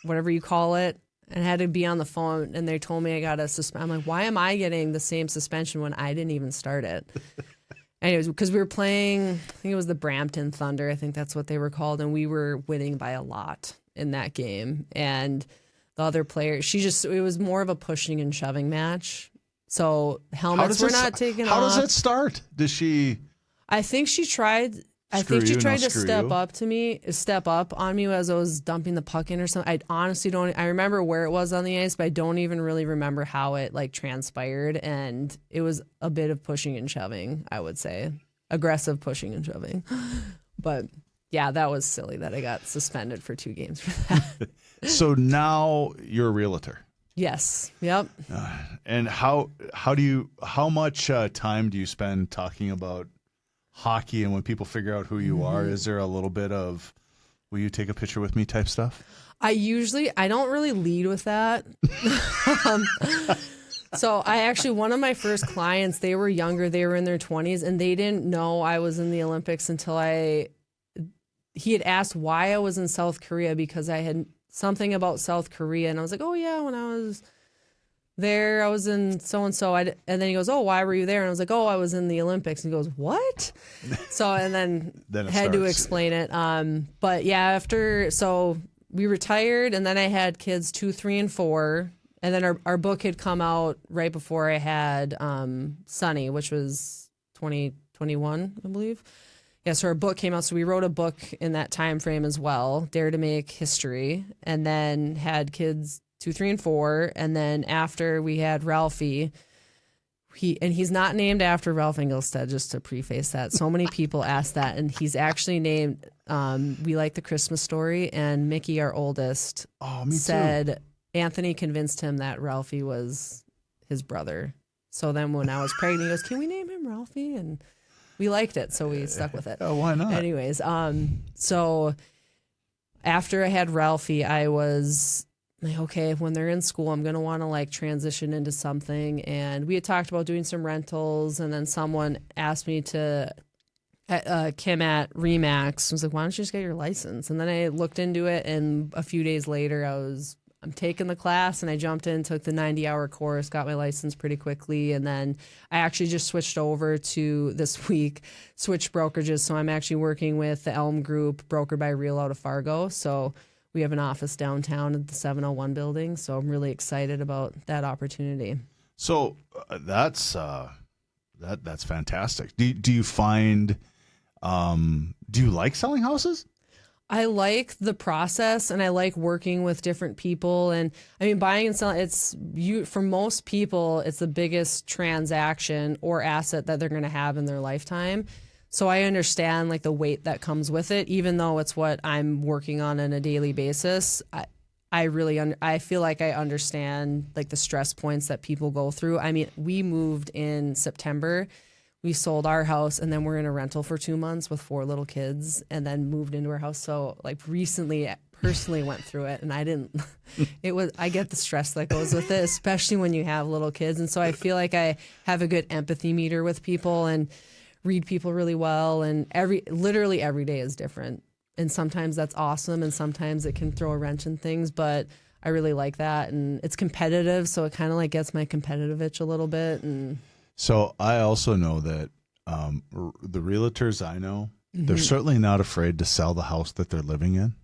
you call it, and had to be on the phone, and they told me I got a suspend. I'm like, why am I getting the same suspension when I didn't even start it? Anyways, because we were playing, I think it was the Brampton Thunder, I think that's what they were called, and we were winning by a lot in that game. And the other player, it was more of a pushing and shoving match. So helmets were not taken off. How does it start? I think she tried. I think she tried to step up on me as I was dumping the puck in or something. I honestly don't. I remember where it was on the ice, but I don't even really remember how it like transpired. And it was a bit of pushing and shoving, I would say, aggressive pushing and shoving. But yeah, that was silly that I got suspended for 2 games for that. So now you're a realtor. Yes. Yep. And how much time do you spend talking about hockey, and when people figure out who you are, is there a little bit of will you take a picture with me type stuff? I don't really lead with that. So one of my first clients, they were younger, they were in their 20s, and they didn't know I was in the Olympics until he had asked why I was in South Korea, because I had something about South Korea, and I was like, oh yeah, when I was there, I was in so-and-so. And then he goes, oh, why were you there? And I was like, oh, I was in the Olympics. And he goes, what? And then had to explain it. But yeah, so we retired, and then I had kids 2, 3, and 4. And then our book had come out right before I had Sonny, which was 2021, I believe. Yeah, so our book came out. So we wrote a book in that time frame as well, Dare to Make History, and then had kids 2, 3, and 4, and then after we had Ralphie, he's not named after Ralph Engelstad, just to preface that. So many people ask that, and he's actually named We Like the Christmas Story, and Mickey, our oldest, said Anthony convinced him that Ralphie was his brother. So then when I was pregnant, he goes, can we name him Ralphie? And we liked it, so we stuck with it. Oh, why not? Anyways, so after I had Ralphie, I was like, okay, when they're in school, I'm going to want to like transition into something. And we had talked about doing some rentals, and then someone asked me to, Kim at Remax was like, why don't you just get your license? And then I looked into it, and a few days later I'm taking the class, and I jumped in, took the 90-hour course, got my license pretty quickly. And then I actually just switched over to this week, switched brokerages. So I'm actually working with the Elm Group, brokered by Real out of Fargo. So we have an office downtown at the 701 building. So I'm really excited about that opportunity. So that's fantastic. Do you find, do you like selling houses? I like the process, and I like working with different people. And I mean, buying and selling, for most people, it's the biggest transaction or asset that they're going to have in their lifetime. So I understand like the weight that comes with it, even though it's what I'm working on a daily basis. I feel like I understand like the stress points that people go through. I mean, we moved in September. We sold our house, and then we're in a rental for 2 months with 4 little kids, and then moved into our house. So like recently personally went through it, and I get the stress that goes with it, especially when you have little kids. And so I feel like I have a good empathy meter with people and read people really well. And literally every day is different. And sometimes that's awesome, and sometimes it can throw a wrench in things, but I really like that. And it's competitive, so it kind of like gets my competitive itch a little bit. And so I also know that the realtors I know, they're certainly not afraid to sell the house that they're living in.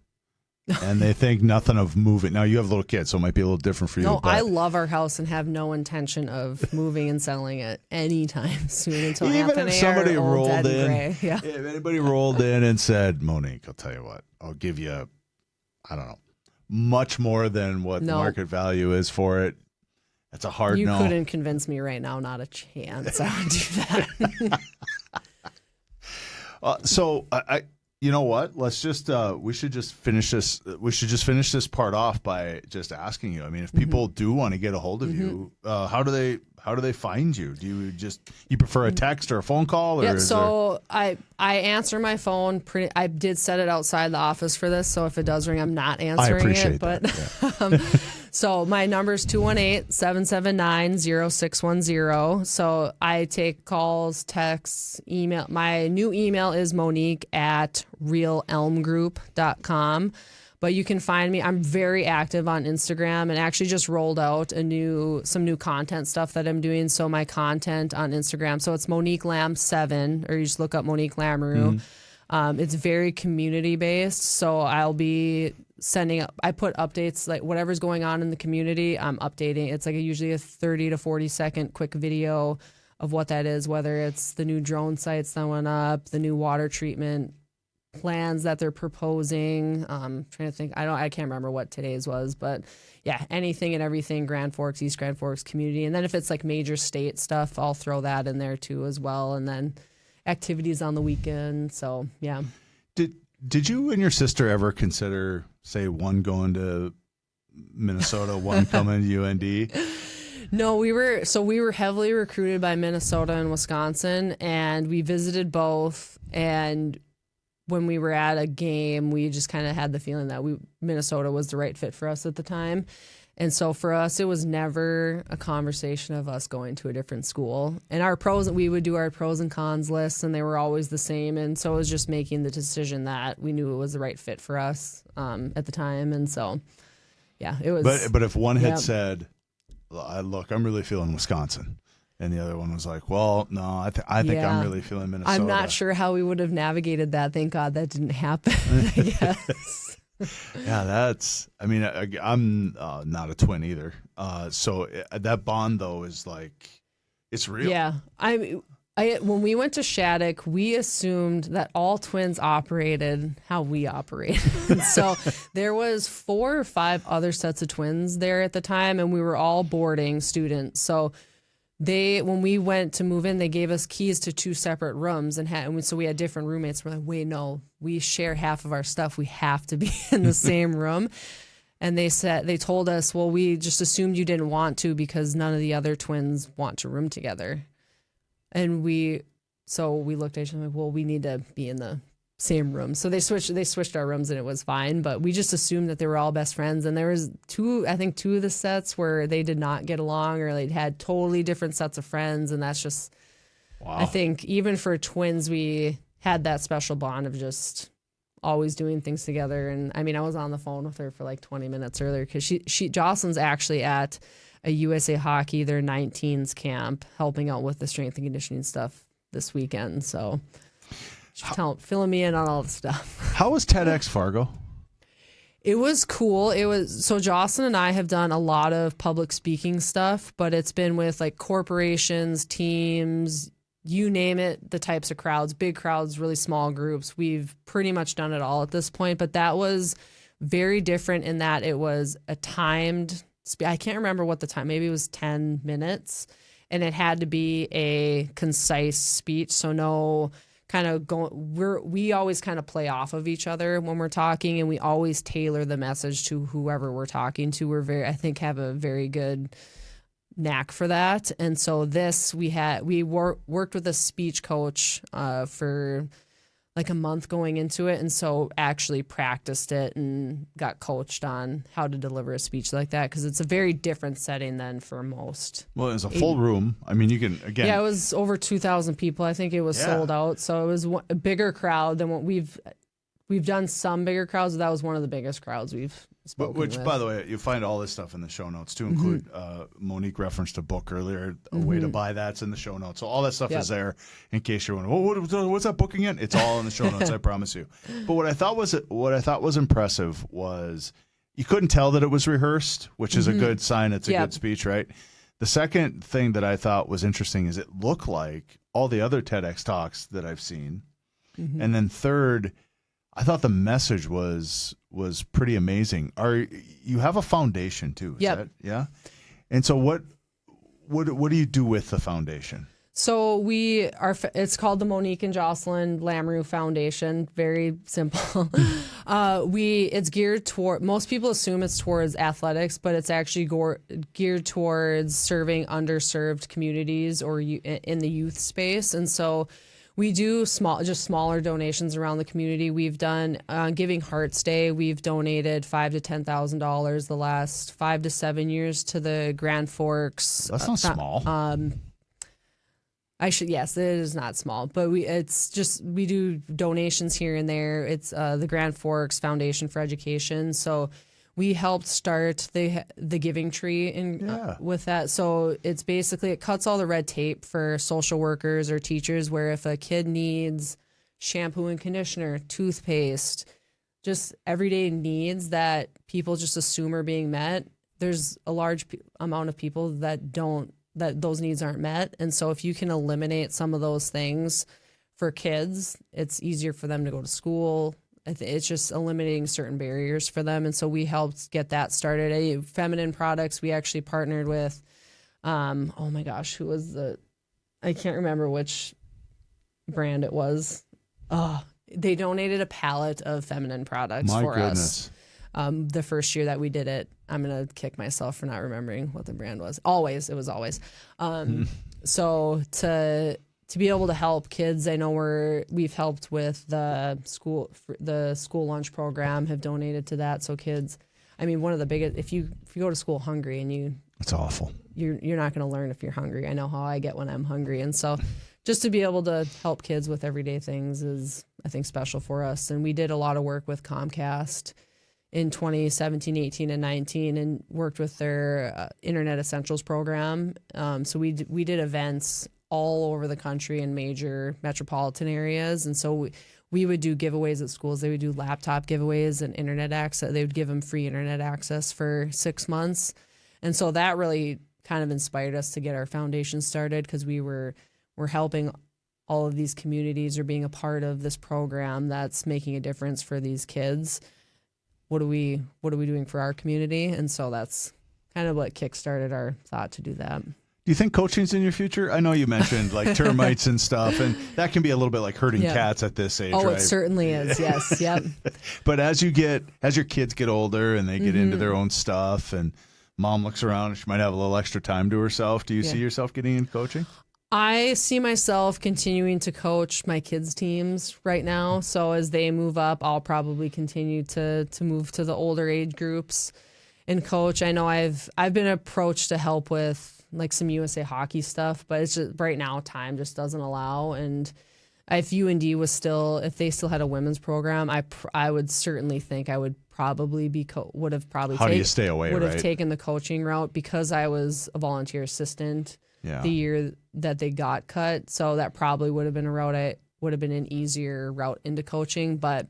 And they think nothing of moving. Now, you have little kids, so it might be a little different for you. No, I love our house and have no intention of moving and selling it anytime soon until Anthony if somebody or old, rolled dead in, and gray. Yeah. If anybody rolled in and said, Monique, I'll tell you what, I'll give you, I don't know, much more than what the market value is for it. That's a hard no. You couldn't convince me right now. Not a chance. I would do that. So you know what? Let's just we should just finish this. We should just finish this part off by just asking you. I mean, if people do want to get a hold of you, how do they find you? Do you prefer a text or a phone call? Or yeah. So I answer my phone. I did set it outside the office for this, so if it does ring, I'm not answering I appreciate it. But that. Yeah. So my number is 218-779-0610. So I take calls, texts, email. My new email is monique@realelmgroup.com. But you can find me. I'm very active on Instagram, and actually just rolled out some new content stuff that I'm doing. So my content on Instagram, so it's Monique Lam 7, or you just look up Monique Lamoureux. It's very community based. So I'll be I put updates, like whatever's going on in the community, I'm updating. It's like usually a 30 to 40 second quick video of what that is, whether it's the new drone sites that went up, the new water treatment plans that they're proposing. Trying to think, I can't remember what today's was, but yeah, anything and everything Grand Forks, East Grand Forks community. And then if it's like major state stuff, I'll throw that in there too as well. And then activities on the weekend. So yeah. Did you and your sister ever consider, say, one going to Minnesota, one coming to UND? No, we were heavily recruited by Minnesota and Wisconsin, and we visited both. And when we were at a game, we just kind of had the feeling that Minnesota was the right fit for us at the time. And so for us, it was never a conversation of us going to a different school. And we would do our pros and cons lists, and they were always the same. And so it was just making the decision that we knew it was the right fit for us at the time. And so, yeah, it was. But if one had said, look, I'm really feeling Wisconsin, and the other one was like, well, no, I think I'm really feeling Minnesota. I'm not sure how we would have navigated that. Thank God that didn't happen, I guess. Yeah, I'm not a twin either. So that bond, though, is like, it's real. Yeah. When we went to Shattuck, we assumed that all twins operated how we operate. So there was 4 or 5 other sets of twins there at the time, and we were all boarding students. So when we went to move in, they gave us keys to 2 separate rooms, so we had different roommates. We're like, wait, no, we share half of our stuff. We have to be in the same room. And they told us, well, we just assumed you didn't want to because none of the other twins want to room together. And we looked at each other like, well, we need to be in the same room. So they switched our rooms and it was fine, but we just assumed that they were all best friends. And there was two of the sets where they did not get along, or they'd had totally different sets of friends. And that's just, Wow. I think even for twins, we had that special bond of just always doing things together. And I mean, I was on the phone with her for like 20 minutes earlier because Jocelyne's actually at a USA Hockey, their 19s camp, helping out with the strength and conditioning stuff this weekend. So she's filling me in on all the stuff. How was TEDx Fargo? It was cool. So Jocelyne and I have done a lot of public speaking stuff, but it's been with like corporations, teams, you name it, the types of crowds, big crowds, really small groups. We've pretty much done it all at this point, but that was very different in that it was a timed, I can't remember what the time, maybe it was 10 minutes, and it had to be a concise speech. So no kind of we always kind of play off of each other when we're talking, and we always tailor the message to whoever we're talking to. I think have a very good knack for that. And so we worked with a speech coach for like a month going into it, and so actually practiced it and got coached on how to deliver a speech like that, because it's a very different setting than for most. Well, it was a full room. I mean, you can, again. Yeah, it was over 2,000 people. I think it was sold out. So it was a bigger crowd than what we've done some bigger crowds, but that was one of the biggest crowds we've spoken with. By the way, you find all this stuff in the show notes, to include Monique referenced a book earlier, a way to buy that's in the show notes. So all that stuff is there in case you're wondering, what's that book again? It's all in the show notes, I promise you. But what I thought was impressive was you couldn't tell that it was rehearsrsed, which is a good sign. It's a good speech, right? The second thing that I thought was interesting is it looked like all the other TEDx talks that I've seen. And then third, I thought the message was pretty amazing. You have a foundation too? Yeah. And so what do you do with the foundation? So it's called the Monique and Jocelyne Lamoureux Foundation. Very simple. It's geared toward, most people assume it's towards athletics, but it's actually geared towards serving underserved communities or in the youth space. And so we do smaller donations around the community. We've done Giving Hearts Day. We've donated $5,000 to $10,000 the last 5 to 7 years to the Grand Forks. That's not small. Yes, it is not small, but we do donations here and there. It's the Grand Forks Foundation for Education. So we helped start the Giving Tree with that. So it's basically, it cuts all the red tape for social workers or teachers, where if a kid needs shampoo and conditioner, toothpaste, just everyday needs that people just assume are being met, there's a large amount of people that those needs aren't met. And so if you can eliminate some of those things for kids, it's easier for them to go to school. It's just eliminating certain barriers for them. And so we helped get that started. Feminine products, we actually partnered with, oh my gosh, who was I can't remember which brand it was. Oh, they donated a pallet of feminine products for us. The first year that we did it. I'm going to kick myself for not remembering what the brand was. It was always. So to be able to help kids, I know we've helped with the school lunch program, have donated to that. So kids, I mean, one of the biggest, if you go to school hungry and it's awful. You're not going to learn if you're hungry. I know how I get when I'm hungry. And so just to be able to help kids with everyday things is, I think, special for us. And we did a lot of work with Comcast in 2017, 18, and 19, and worked with their Internet Essentials program. So we did events all over the country in major metropolitan areas. And so we would do giveaways at schools. They would do laptop giveaways and internet access. They would give them free internet access for 6 months. And so that really kind of inspired us to get our foundation started, because we're helping all of these communities, or being a part of this program that's making a difference for these kids. What are we doing for our community? And so that's kind of what kickstarted our thought to do that. Do you think coaching's in your future? I know you mentioned like termites and stuff, and that can be a little bit like herding cats at this age, right? It certainly is. Yes. Yep. But as your kids get older and they get into their own stuff, and mom looks around and she might have a little extra time to herself, do you see yourself getting into coaching? I see myself continuing to coach my kids' teams right now. So as they move up, I'll probably continue to move to the older age groups and coach. I know I've been approached to help with like some USA hockey stuff, but it's just right now time just doesn't allow. And if UND if they still had a women's program, I would certainly think I would probably would have taken the coaching route because I was a volunteer assistant. Yeah. The year that they got cut. So that probably would have been an easier route into coaching. But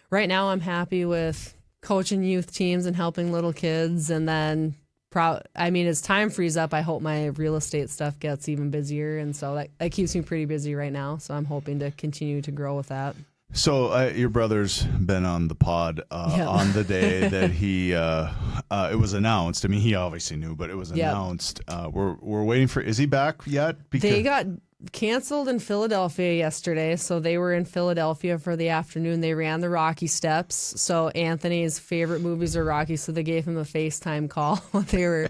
right now I'm happy with coaching youth teams and helping little kids. And then, as time frees up, I hope my real estate stuff gets even busier. And so that keeps me pretty busy right now. So I'm hoping to continue to grow with that. So your brother's been on the pod on the day that it was announced. I mean, he obviously knew, but it was announced. We're waiting for. Is he back yet? They got canceled in Philadelphia yesterday, so they were in Philadelphia for the afternoon. They ran the Rocky Steps. So Anthony's favorite movies are Rocky, so they gave him a FaceTime call when they were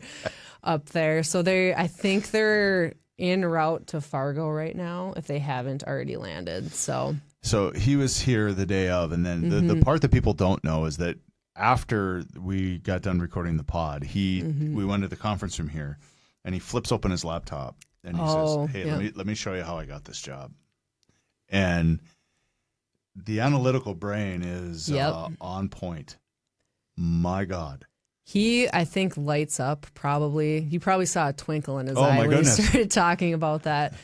up there. So I think they're en route to Fargo right now, if they haven't already landed. So he was here the day of, and then the part that people don't know is that after we got done recording the pod, we went to the conference room here, and he flips open his laptop, and he says, "Hey, let me show you how I got this job." And the analytical brain is on point. My God. He, I think, lights up probably. You probably saw a twinkle in his eye when he started talking about that.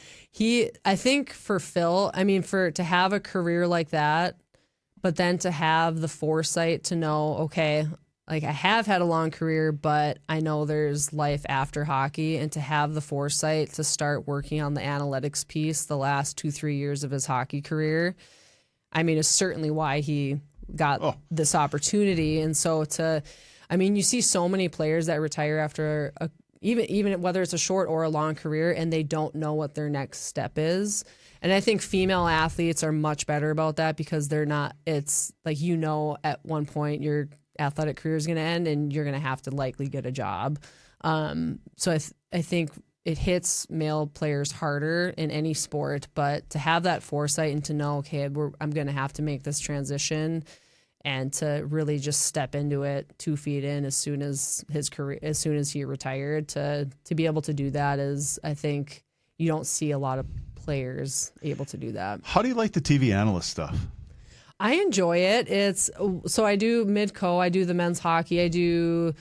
I think for Phil, to have a career like that, but then to have the foresight to know, okay, like I have had a long career, but I know there's life after hockey, and to have the foresight to start working on the analytics piece the last 2-3 years of his hockey career, is certainly why he got this opportunity. And so you see so many players that retire after even whether it's a short or a long career, and they don't know what their next step is. And I think female athletes are much better about that because they're not, it's like, at one point your athletic career is going to end and you're going to have to likely get a job. So I think it hits male players harder in any sport, but to have that foresight and to know, okay, I'm going to have to make this transition, and to really just step into it 2 feet in as soon as he retired, to be able to do that is, I think you don't see a lot of players able to do that. How do you like the TV analyst stuff? I enjoy it. So I do mid-co, I do the men's hockey, I do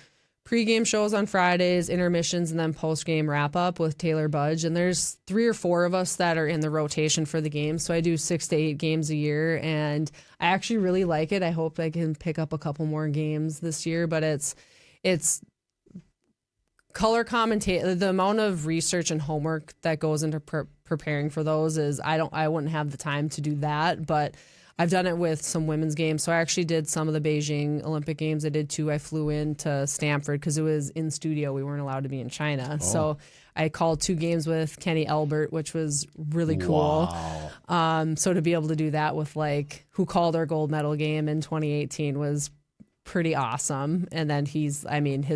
pregame shows on Fridays, intermissions, and then postgame wrap-up with Taylor Budge. And there's 3 or 4 of us that are in the rotation for the game. So I do 6 to 8 games a year, and I actually really like it. I hope I can pick up a couple more games this year, but it's color commentate. The amount of research and homework that goes into preparing for those is I wouldn't have the time to do that, but I've done it with some women's games. So I actually did some of the Beijing Olympic Games. I did 2. I flew into Stanford because it was in studio. We weren't allowed to be in China. So I called 2 games with Kenny Albert, which was really cool. Wow. So to be able to do that with who called our gold medal game in 2018 was pretty awesome. And then his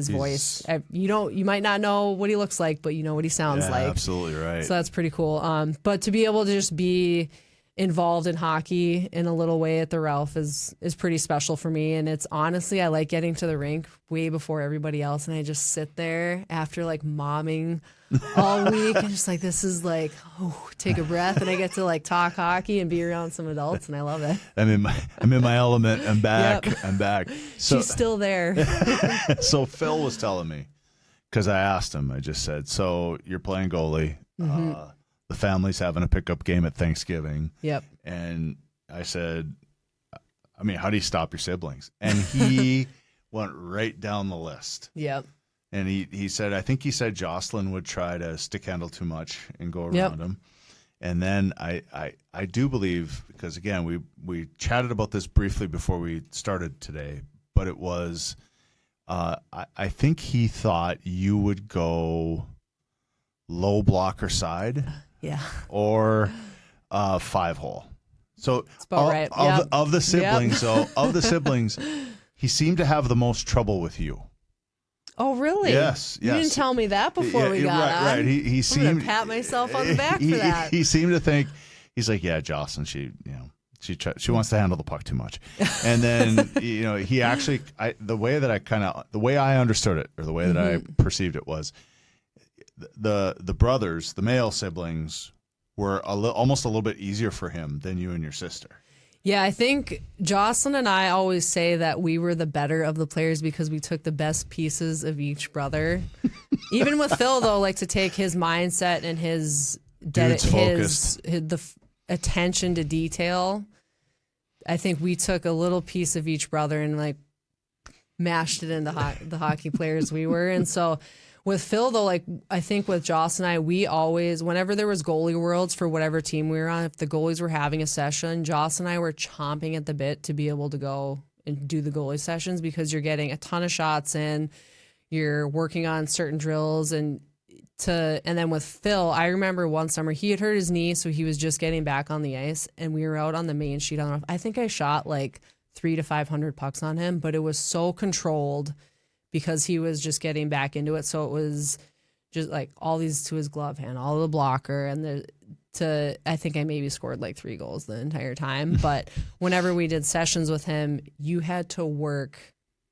voice, you might not know what he looks like, but you know what he sounds like. Absolutely right. So that's pretty cool. But to be able to just be involved in hockey in a little way at the Ralph is pretty special for me. And it's honestly, I like getting to the rink way before everybody else, and I just sit there after momming all week and just this is take a breath, and I get to talk hockey and be around some adults, and I love it. I'm in my element. I'm back. Yep. I'm back. So, she's still there. So Phil was telling me, because I asked him, I just said, so you're playing goalie. Mm-hmm. The family's having a pickup game at Thanksgiving. Yep. And I said, how do you stop your siblings? And he went right down the list. Yep. And he said, I think he said Jocelyne would try to stick handle too much and go around him. And then I do believe, because again, we chatted about this briefly before we started today, but it was, I think he thought you would go low blocker side. Yeah. Or 5-hole. So that's about right. Of the siblings, he seemed to have the most trouble with you. Oh, really? Yes. You didn't tell me that before we got on. Right. He seemed. I'm gonna pat myself on the back for that. He seemed to think. He's like, yeah, Jocelyne. She wants to handle the puck too much, and then he actually. The way I understood it, or the way that I perceived it was, the brothers, the male siblings, were almost a little bit easier for him than you and your sister. Yeah, I think Jocelyne and I always say that we were the better of the players because we took the best pieces of each brother. Even with Phil, though, like to take his mindset and his attention to detail, I think we took a little piece of each brother and like mashed it into the hockey players we were. And so with Phil, though, like I think with Joss and I, we always, whenever there was goalie worlds for whatever team we were on, if the goalies were having a session, Joss and I were chomping at the bit to be able to go and do the goalie sessions because you're getting a ton of shots in, you're working on certain drills, and then with Phil, I remember one summer he had hurt his knee, so he was just getting back on the ice, and we were out on the main sheet on the roof. I think I shot like 300 to 500 pucks on him, but it was so controlled because he was just getting back into it. So it was just like all these to his glove hand, all the blocker, and I think I maybe scored like 3 goals the entire time. But whenever we did sessions with him, you had to work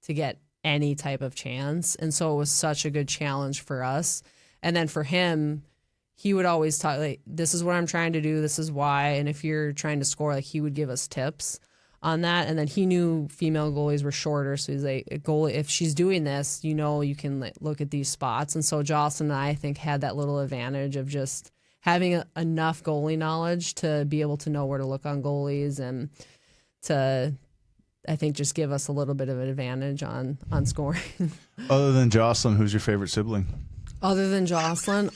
to get any type of chance. And so it was such a good challenge for us. And then for him, he would always talk like, this is what I'm trying to do. This is why. And if you're trying to score, like he would give us tips on that. And then he knew female goalies were shorter. So he's like, goalie, if she's doing this, you can like, look at these spots. And so Jocelyn and I think had that little advantage of just having enough goalie knowledge to be able to know where to look on goalies and to, I think, just give us a little bit of an advantage on scoring. Other than Jocelyn, who's your favorite sibling? Other than Jocelyn,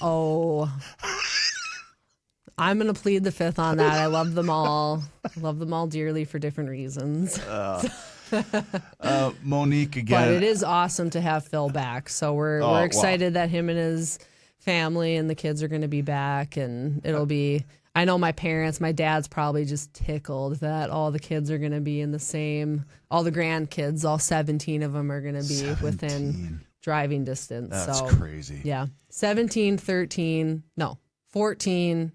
I'm going to plead the fifth on that. I love them all. I love them all dearly for different reasons. Monique, again. But it is awesome to have Phil back. So we're excited that him and his family and the kids are going to be back. And it'll be, I know my dad's probably just tickled that all the kids are going to be in the same, all the grandkids, all 17 of them are going to be within driving distance. That's crazy. Yeah. 17, 13, no, 14,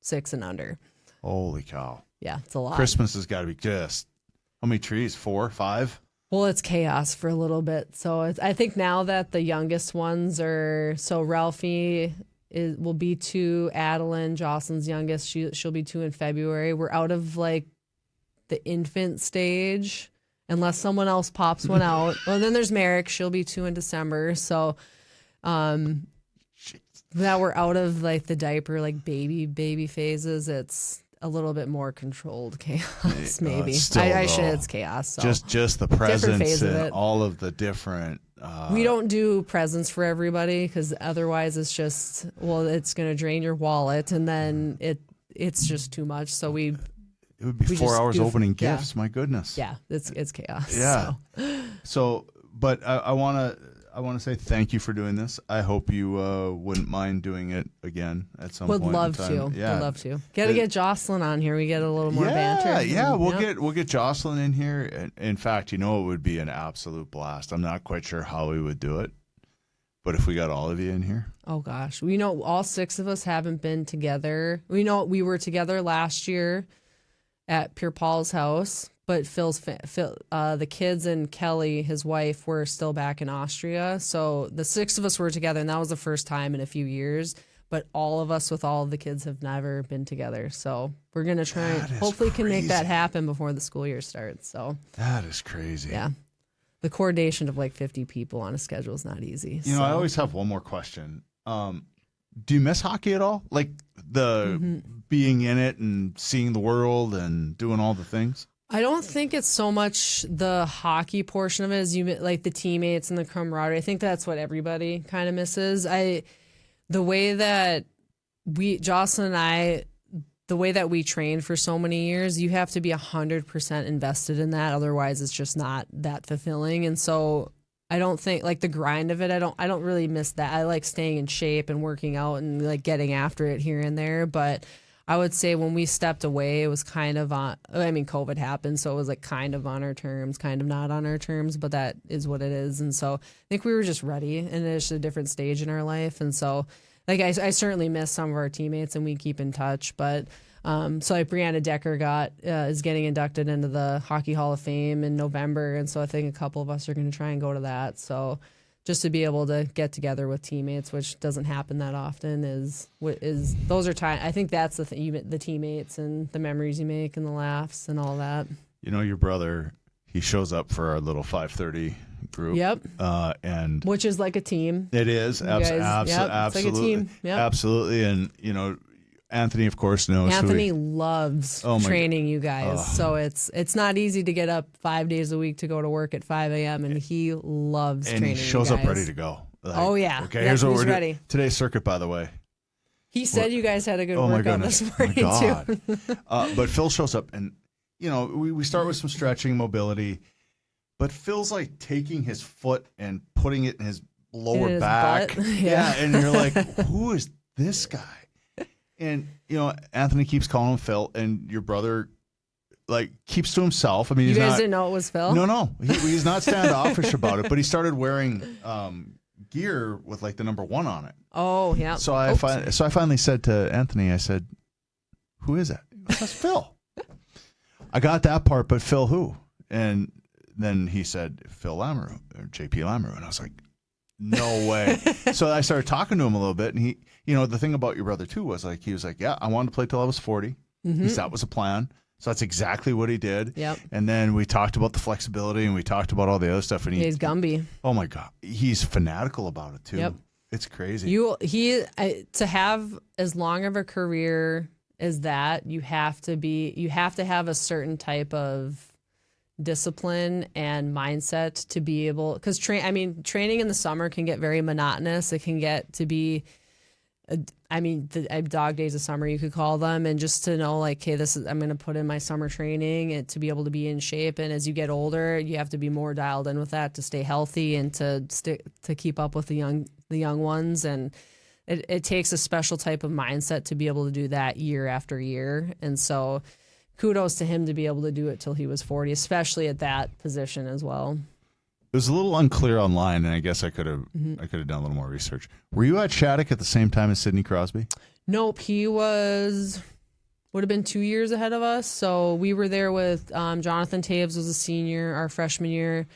6 and under. Holy cow. Yeah, it's a lot. Christmas has got to be just, how many trees? 4, 5? Well, it's chaos for a little bit. So I think now that the youngest ones are, so Ralphie will be 2, Adeline, Jocelyn's youngest, she'll be 2 in February. We're out of like the infant stage unless someone else pops one out. Well, then there's Merrick, she'll be 2 in December. So now we're out of like the diaper, like baby phases. It's a little bit more controlled chaos, maybe. I should. It's chaos. So. Just the presents and all of the different. We don't do presents for everybody because otherwise it's just it's going to drain your wallet, and then it's just too much. So it would be 4 hours opening gifts. My goodness. Yeah, it's chaos. Yeah. So but I want to say thank you for doing this. I hope you wouldn't mind doing it again at some point. Would love to. Yeah. Would love to. Got to get Jocelyn on here. We get a little more banter. Yeah, we'll get Jocelyn in here. In fact, it would be an absolute blast. I'm not quite sure how we would do it, but if we got all of you in here. Oh gosh, all 6 of us haven't been together. We were together last year at Pierre Paul's house. But the kids and Kelly, his wife, were still back in Austria. So the 6 of us were together, and that was the first time in a few years. But all of us with all of the kids have never been together. So we're going to try and hopefully can make that happen before the school year starts. So that is crazy. Yeah. The coordination of like 50 people on a schedule is not easy. I always have one more question. Do you miss hockey at all? Like the being in it and seeing the world and doing all the things? I don't think it's so much the hockey portion of it as like the teammates and the camaraderie. I think that's what everybody kind of misses. The way that Jocelyn and I, the way that we trained for so many years, you have to be 100% invested in that. Otherwise, it's just not that fulfilling. And so I don't think like the grind of it. I don't really miss that. I like staying in shape and working out and like getting after it here and there, but I would say when we stepped away, it was kind of on, I mean, COVID happened, so it was like kind of on our terms, kind of not on our terms, but that is what it is. And so I think we were just ready, and it's just a different stage in our life. And so, like, I certainly miss some of our teammates, and we keep in touch. But so like Brianna Decker is getting inducted into the Hockey Hall of Fame in November, and so I think a couple of us are going to try and go to that. So just to be able to get together with teammates, which doesn't happen that often, is those are time. I think that's the thing, the teammates and the memories you make and the laughs and all that. You know, your brother, he shows up for our little 5:30 group. Yep. And which is like a team. it is absolutely, it's like a team. Yep. Absolutely. And you know, Anthony, of course, knows. Anthony loves training you guys. So it's not easy to get up 5 days a week to go to work at 5 a.m. and he loves training you guys. And he shows up ready to go. Like, oh, yeah. Okay, here's what we're ready. doing. Today's circuit, by the way. He said you guys had a good workout this morning, too. But Phil shows up, and, you know, we start with some stretching, mobility, but Phil's like taking his foot and putting it in his lower back. Yeah, and you're like, who is this guy? And, you know, Anthony keeps calling him Phil, and your brother, like, keeps to himself. I mean, you guys didn't know it was Phil? No. He's not standoffish about it, but he started wearing gear with, like, the number 1 on it. Oh, yeah. So I finally said to Anthony, I said, who is that? That's Phil. I got that part, but Phil who? And then he said, Phil Lamoureux, or JP Lamoureux. And I was like, no way. So I started talking to him a little bit, and he, you know, the thing about your brother too was like, he was like, yeah, I wanted to play till I was 40. That was a plan. So that's exactly what he did. Yep. And then we talked about the flexibility, and we talked about all the other stuff. And he's Gumby. Oh my God, he's fanatical about it too. Yep. It's crazy. To have as long of a career as that, you have to have a certain type of discipline and mindset to be able, because training in the summer can get very monotonous. It can get to be dog days of summer, you could call them, and just to know, like, hey, I'm going to put in my summer training and to be able to be in shape. And as you get older, you have to be more dialed in with that to stay healthy and to keep up with the young ones. And it takes a special type of mindset to be able to do that year after year. And so kudos to him to be able to do it till he was 40, especially at that position as well. It was a little unclear online, and I guess I could have done a little more research. Were you at Shattuck at the same time as Sidney Crosby? Nope, he would have been 2 years ahead of us. So we were there with Jonathan Taves was a senior our freshman year.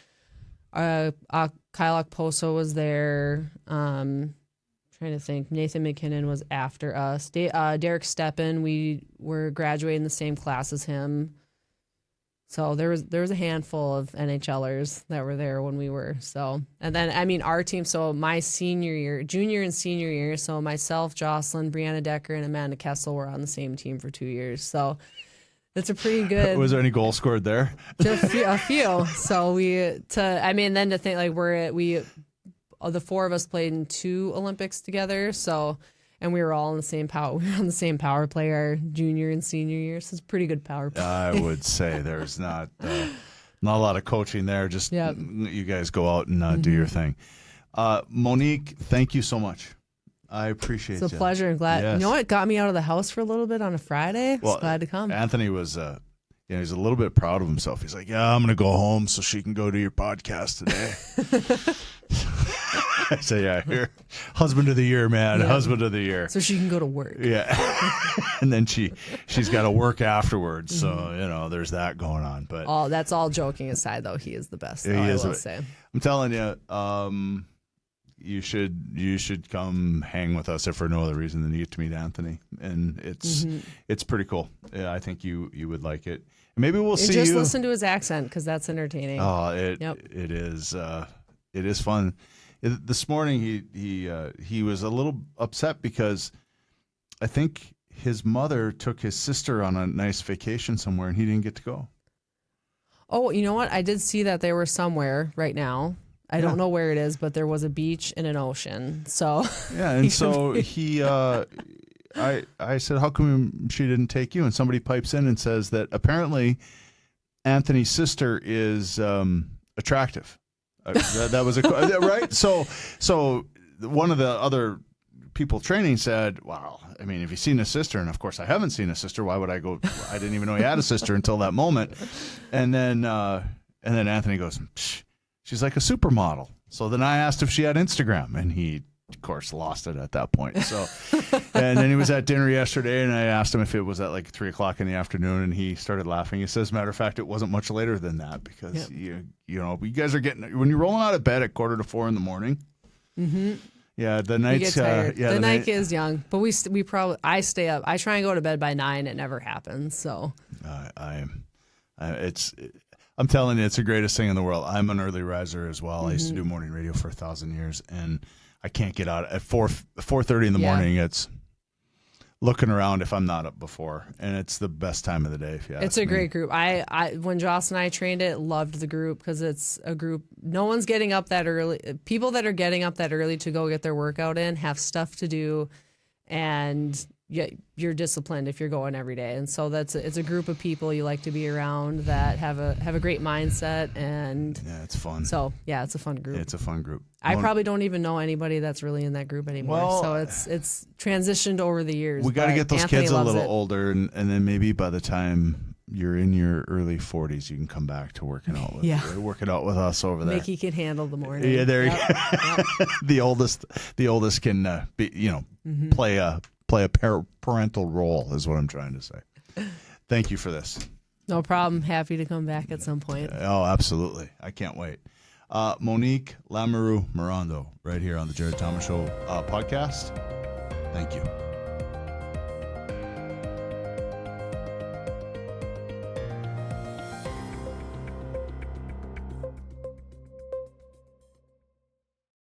Kyle Okposo was there. Trying to think. Nathan McKinnon was after us. Derek Steppen, we were graduating the same class as him. So there was a handful of NHLers that were there when we were. So, and then, our team, so my senior year, junior and senior year, so myself, Jocelyne, Brianna Decker, and Amanda Kessel were on the same team for 2 years. So it's a pretty good. Was there any goals scored there? Just a few. So then to think, like, the 4 of us played in 2 Olympics together. So, and we were all in the same power. We were on the same power play our junior and senior year. So it's pretty good power play. I would say there's not a lot of coaching there. Just you guys go out and do your thing. Monique, thank you so much. I appreciate it. It's a pleasure and glad. Yes. You know what got me out of the house for a little bit on a Friday? Well, glad to come. Anthony was, he's a little bit proud of himself. He's like, yeah, I'm going to go home so she can go to your podcast today. I say, yeah, here, husband of the year, man, husband of the year. So she can go to work. Yeah. And then she's got to work afterwards. So, there's that going on. But that's all joking aside, though. He is the best, I will say. I'm telling you, you should come hang with us if for no other reason than you get to meet Anthony. And it's pretty cool. Yeah, I think you would like it. Maybe we'll see just you. listen to his accent because that's entertaining. Oh, it is. It is fun. This morning he was a little upset because I think his mother took his sister on a nice vacation somewhere and he didn't get to go. Oh, you know what? I did see that they were somewhere right now. I don't know where it is, but there was a beach and an ocean. So yeah, and so he I said, how come she didn't take you? And somebody pipes in and says that apparently Anthony's sister is attractive. That was right. So one of the other people training said, well, I mean, have you seen his sister? And of course, I haven't seen his sister. Why would I go? I didn't even know he had a sister until that moment. And then Anthony goes, Psh, she's like a supermodel. So then I asked if she had Instagram, and he, of course, lost it at that point. So, and then he was at dinner yesterday, and I asked him if it was at like 3:00 in the afternoon, and he started laughing. He says, as a matter of fact, it wasn't much later than that because you know, you guys are getting, when you're rolling out of bed at 3:45 in the morning. Mm-hmm. Yeah, the nights. The night is young, but we probably, I stay up. I try and go to bed by 9. It never happens. So I'm telling you, it's the greatest thing in the world. I'm an early riser as well. I used to do morning radio for 1,000 years, and I can't get out at 4:30 in the morning. It's looking around if I'm not up before, and it's the best time of the day. If you ask it's a me. great group. I when Joss and I trained it, loved the group because it's a group. No one's getting up that early. People that are getting up that early to go get their workout in have stuff to do, and you're disciplined if you're going every day. And so it's a group of people you like to be around that have a great mindset, and yeah, it's fun. So yeah, it's a fun group. It's a fun group. I probably don't even know anybody that's really in that group anymore. Well, so it's transitioned over the years. We got to get those Anthony kids a loves little it. older, and then maybe by the time you're in your early 40s, you can come back to working out with us over there. Mickey can handle the morning. Yeah, there you go. The oldest can play a parental role is what I'm trying to say. Thank you for this. No problem. Happy to come back at some point. Oh, absolutely. I can't wait. Monique Lamoureux-Morando right here on the Jarrod Thomas Show podcast. Thank you.